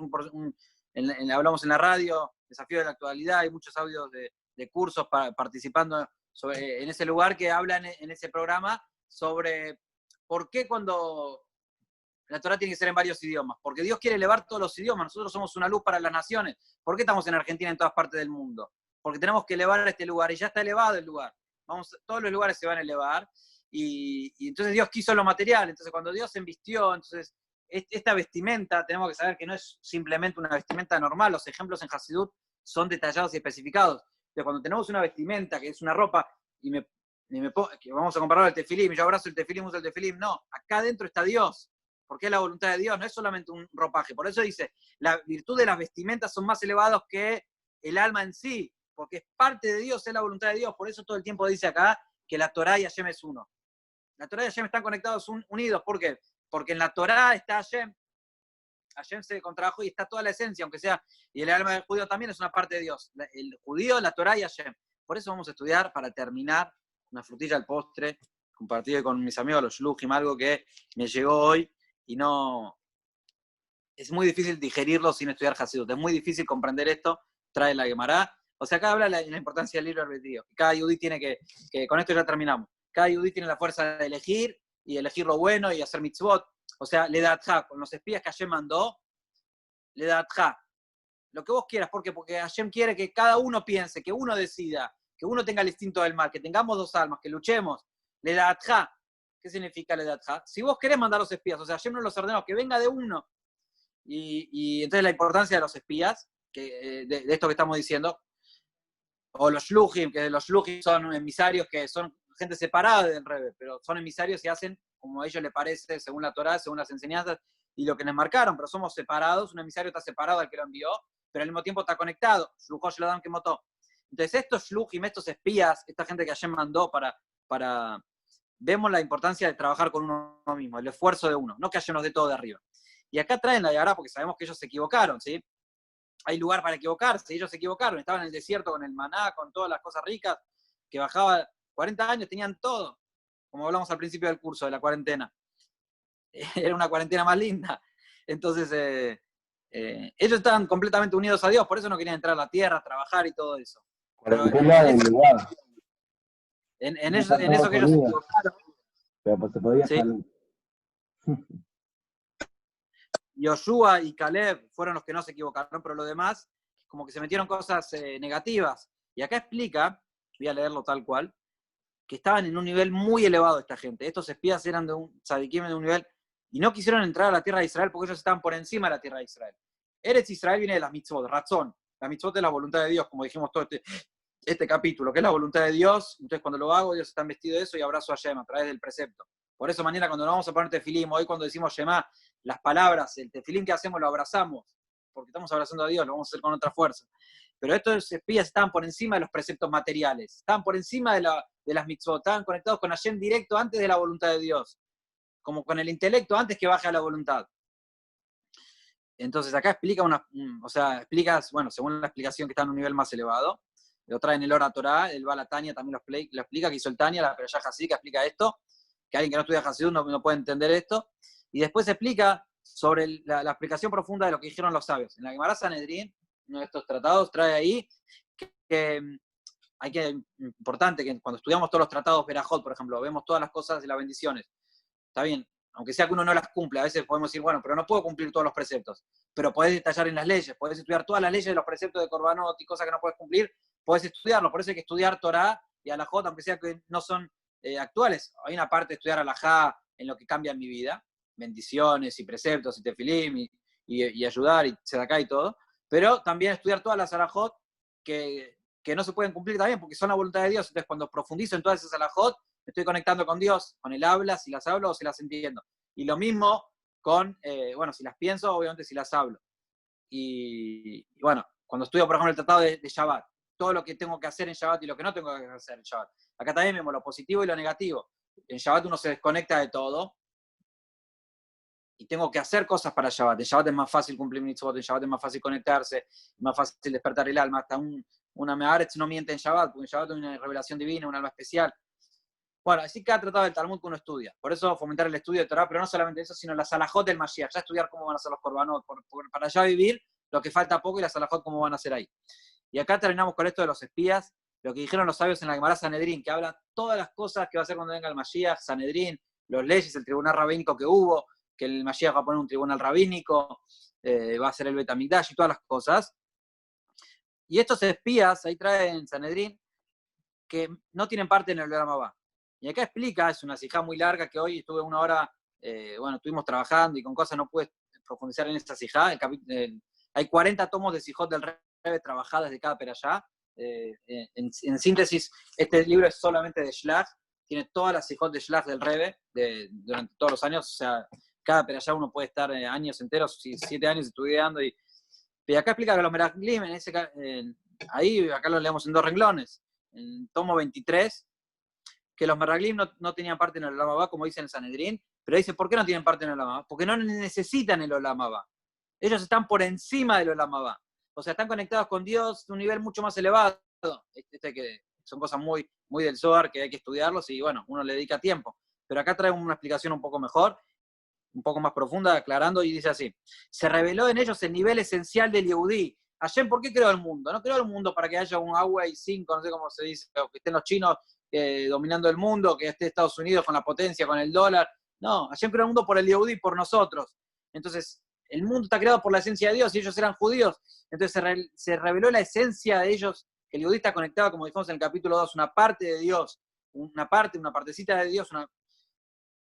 Speaker 1: hablamos en la radio, Desafío de la Actualidad, hay muchos audios de cursos participando en ese lugar que hablan en ese programa sobre por qué cuando la Torá tiene que ser en varios idiomas. Porque Dios quiere elevar todos los idiomas. Nosotros somos una luz para las naciones. ¿Por qué estamos en Argentina y en todas partes del mundo? Porque tenemos que elevar este lugar, y ya está elevado el lugar. Todos los lugares se van a elevar, y entonces Dios quiso lo material. Entonces cuando Dios se embistió, entonces esta vestimenta, tenemos que saber que no es simplemente una vestimenta normal. Los ejemplos en Hasidut son detallados y especificados. Entonces cuando tenemos una vestimenta, que es una ropa, que vamos a compararlo al tefilim, yo abrazo el tefilim, uso el tefilim, no, acá adentro está Dios, porque es la voluntad de Dios, no es solamente un ropaje. Por eso dice, la virtud de las vestimentas son más elevados que el alma en sí, porque es parte de Dios, es la voluntad de Dios. Por eso todo el tiempo dice acá que la Torá y Hashem es uno. La Torá y Hashem están conectados, unidos. ¿Por qué? Porque en la Torá está Hashem. Hashem se contrajo y está toda la esencia, aunque sea, y el alma del judío también es una parte de Dios. El judío, la Torá y Hashem. Por eso vamos a estudiar, para terminar, una frutilla al postre, compartido con mis amigos los shluchim, algo que me llegó hoy y no... Es muy difícil digerirlo sin estudiar Hasidut. Es muy difícil comprender esto, trae la Gemara. O sea, acá habla la importancia del libre albedrío. Cada yudí tiene que, con esto ya terminamos, cada yudí tiene la fuerza de elegir, y elegir lo bueno y hacer mitzvot. O sea, le datja, con los espías que Hashem mandó, le datja. Lo que vos quieras, ¿por qué? Porque Hashem quiere que cada uno piense, que uno decida, que uno tenga el instinto del mal, que tengamos dos almas, que luchemos. Le datja. ¿Qué significa le datja? Si vos querés mandar los espías, o sea, Hashem no los ordenó, que venga de uno. Y entonces la importancia de los espías, de esto que estamos diciendo, o los shluchim, que los shluchim son emisarios que son gente separada del Rebbe, pero son emisarios y hacen como a ellos les parece, según la Torá, según las enseñanzas y lo que les marcaron, pero somos separados. Un emisario está separado al que lo envió, pero al mismo tiempo está conectado. Shluchot shel Adam kemotó. Entonces estos shluchim, estos espías, esta gente que Hashem mandó para... Vemos la importancia de trabajar con uno mismo, el esfuerzo de uno, no que Hashem nos dé todo de arriba. Y acá traen la Yara porque sabemos que ellos se equivocaron, ¿sí? Hay lugar para equivocarse, ellos se equivocaron, estaban en el desierto con el maná, con todas las cosas ricas, que bajaba 40 años, tenían todo, como hablamos al principio del curso de la cuarentena. Era una cuarentena más linda. Entonces, ellos estaban completamente unidos a Dios, por eso no querían entrar a la tierra, trabajar y todo eso.
Speaker 4: Cuarentena del lugar.
Speaker 1: En eso que ellos se equivocaron.
Speaker 4: Pero pues se podía
Speaker 1: ¿sí?
Speaker 4: salir.
Speaker 1: Yoshua y Caleb fueron los que no se equivocaron, pero los demás como que se metieron cosas negativas. Y acá explica, voy a leerlo tal cual, que estaban en un nivel muy elevado esta gente. Estos espías eran de un tzadikim de un nivel, y no quisieron entrar a la tierra de Israel porque ellos estaban por encima de la tierra de Israel. Eretz Israel viene de las mitzvot, razón. La mitzvot es la voluntad de Dios, como dijimos todo este capítulo, que es la voluntad de Dios. Entonces cuando lo hago, Dios está vestido de eso y abrazo a Hashem a través del precepto. Por eso mañana cuando nos vamos a poner tefilim, hoy cuando decimos Shema, las palabras, el tefilim que hacemos lo abrazamos, porque estamos abrazando a Dios, lo vamos a hacer con otra fuerza. Pero estos espías estaban por encima de los preceptos materiales, estaban por encima de de las mitzvot, estaban conectados con Hashem directo antes de la voluntad de Dios, como con el intelecto antes que baje a la voluntad. Entonces acá explica bueno, según la explicación que está en un nivel más elevado, lo trae en el Ora Torah, el Baal Tanya también lo explica, que hizo el Tanya, la Perashá Hasidí, que explica esto, que alguien que no estudia Hasidut no puede entender esto, y después explica sobre la explicación profunda de lo que dijeron los sabios. En la Gemara Sanedrín, uno de estos tratados, trae ahí que importante que cuando estudiamos todos los tratados Berajot, por ejemplo, vemos todas las cosas y las bendiciones, está bien, aunque sea que uno no las cumple, a veces podemos decir, bueno, pero no puedo cumplir todos los preceptos, pero podés detallar en las leyes, podés estudiar todas las leyes de los preceptos de Korbanot y cosas que no puedes cumplir, podés estudiarlo, por eso hay que estudiar Torah y Alajot, aunque sea que no son actuales. Hay una parte de estudiar Alajá en lo que cambia en mi vida, bendiciones y preceptos y tefilim y ayudar y tzedakah y todo, pero también estudiar todas las Alajot que no se pueden cumplir también porque son la voluntad de Dios. Entonces cuando profundizo en todas esas Alajot, me estoy conectando con Dios, con el habla, si las hablo o si las entiendo. Y lo mismo con, si las pienso, obviamente si las hablo. Y bueno, cuando estudio, por ejemplo, el tratado de Shabbat, todo lo que tengo que hacer en Shabbat y lo que no tengo que hacer en Shabbat. Acá también vemos lo positivo y lo negativo. En Shabbat uno se desconecta de todo y tengo que hacer cosas para Shabbat. En Shabbat es más fácil cumplir mitzvot, en Shabbat es más fácil conectarse, es más fácil despertar el alma. Hasta una Me'aretz no miente en Shabbat, porque en Shabbat hay una revelación divina, un alma especial. Bueno, así cada tratado del Talmud que uno estudia. Por eso fomentar el estudio de Torah, pero no solamente eso, sino las alajot del Mashiach. Ya estudiar cómo van a ser los korbanot, para ya vivir lo que falta poco y las alajot cómo van a ser ahí. Y acá terminamos con esto de los espías, lo que dijeron los sabios en la Gemara Sanedrín, que habla todas las cosas que va a hacer cuando venga el Mashiach, Sanedrín, los leyes, el tribunal rabínico que hubo, que el Mashiach va a poner un tribunal rabínico, va a ser el Bet Hamikdash y todas las cosas. Y estos espías, ahí traen Sanedrín, que no tienen parte en el Olam Haba. Y acá explica, es una sijá muy larga que hoy estuve una hora, estuvimos trabajando y con cosas no pude profundizar en esta sijá. Hay 40 tomos de sijot del Rebbe trabajadas de cada perashá. En síntesis, este libro es solamente de Shlach, tiene todas las sijot de Shlach del Rebbe durante todos los años, o sea, cada perashá uno puede estar años enteros, 7 años estudiando. Y acá explica que los Meraglim, acá lo leemos en 2 renglones, en tomo 23, que los Meraglim no tenían parte en el Olam Haba, como dice en el Sanedrín, pero dice, ¿por qué no tienen parte en el Olam Haba? Porque no necesitan el Olam Haba. Ellos están por encima del Olam Haba. O sea, están conectados con Dios a un nivel mucho más elevado. Que son cosas muy, muy del Zohar, que hay que estudiarlos y bueno, uno le dedica tiempo. Pero acá trae una explicación un poco mejor, un poco más profunda, aclarando, y dice así: se reveló en ellos el nivel esencial del Yehudí. Hashem, ¿por qué creó el mundo? No creó el mundo para que haya un agua y 5, no sé cómo se dice, o que estén los chinos dominando el mundo, que esté Estados Unidos con la potencia, con el dólar. No, Hashem creó el mundo por el Yehudí, por nosotros. Entonces, el mundo está creado por la esencia de Dios y ellos eran judíos. Entonces se reveló la esencia de ellos, que el Yehudí está conectado, como dijimos en el capítulo 2, una parte de Dios, una partecita de Dios.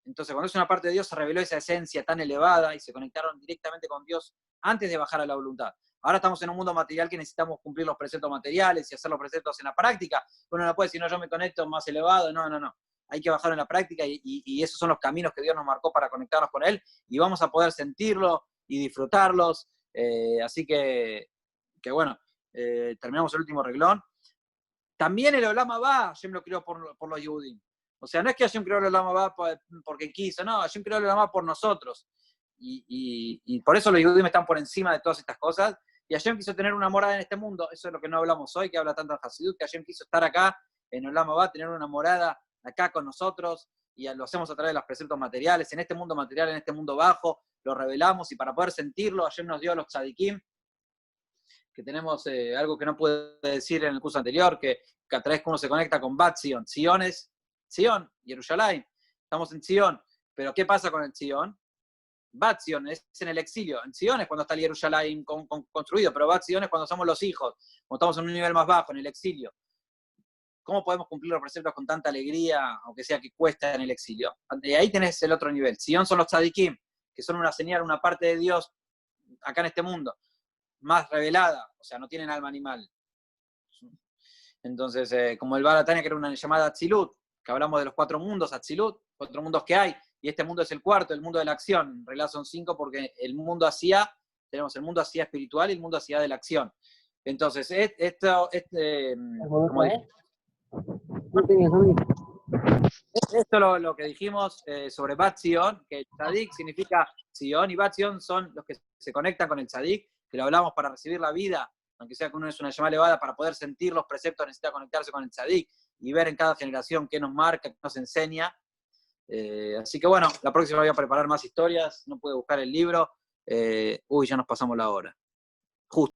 Speaker 1: Entonces, cuando es una parte de Dios, se reveló esa esencia tan elevada y se conectaron directamente con Dios antes de bajar a la voluntad. Ahora estamos en un mundo material que necesitamos cumplir los preceptos materiales y hacer los preceptos en la práctica. Uno no puede decir, no, yo me conecto más elevado. No. Hay que bajar en la práctica y esos son los caminos que Dios nos marcó para conectarnos con Él y vamos a poder sentirlo y disfrutarlos. Así que bueno, terminamos el último reglón. También el Olam Haba, Hashem lo creó por los Yehudim. O sea, no es que Hashem creó el Olam Haba porque quiso, no, Hashem creó el Olam Haba por nosotros. Y por eso los Yehudim están por encima de todas estas cosas. Y Hashem quiso tener una morada en este mundo. Eso es lo que no hablamos hoy, que habla tanto el Hasidut, que Hashem quiso estar acá en Olam Haba, tener una morada acá con nosotros, y lo hacemos a través de los preceptos materiales, en este mundo material, en este mundo bajo, lo revelamos, y para poder sentirlo, Hashem nos dio a los tzadikim, que tenemos algo que no pude decir en el curso anterior, que a través que uno se conecta con Bat Zion. Zion es Zion, Jerusalén, estamos en Zion, pero ¿qué pasa con el Zion? Bat Zion es en el exilio, en Zion es cuando está el Jerusalén construido, pero Bat Zion es cuando somos los hijos, cuando estamos en un nivel más bajo, en el exilio. ¿Cómo podemos cumplir los preceptos con tanta alegría, aunque sea que cuesta en el exilio? Y ahí tenés el otro nivel. Zion son los tzadikim, que son una señal, una parte de Dios acá en este mundo, más revelada, o sea, no tienen alma animal. Entonces, como el Baal Tanya, que era una llamada Atzilut, que hablamos de los 4 mundos, Atzilut, 4 mundos que hay, y este mundo es el cuarto, el mundo de la acción. En realidad son 5 porque el mundo hacia, tenemos el mundo hacia espiritual y el mundo hacia de la acción. Entonces, como dije,
Speaker 4: No tenías a mí.
Speaker 1: Esto lo que dijimos sobre Bat Zion, que el tzadik significa Zion, y Bat Zion son los que se conectan con el tzadik, que lo hablamos para recibir la vida, aunque sea que uno es una llamada elevada, para poder sentir los preceptos necesita conectarse con el tzadik y ver en cada generación qué nos marca, qué nos enseña. Así que bueno, la próxima voy a preparar más historias, no pude buscar el libro. Ya nos pasamos la hora. Justo.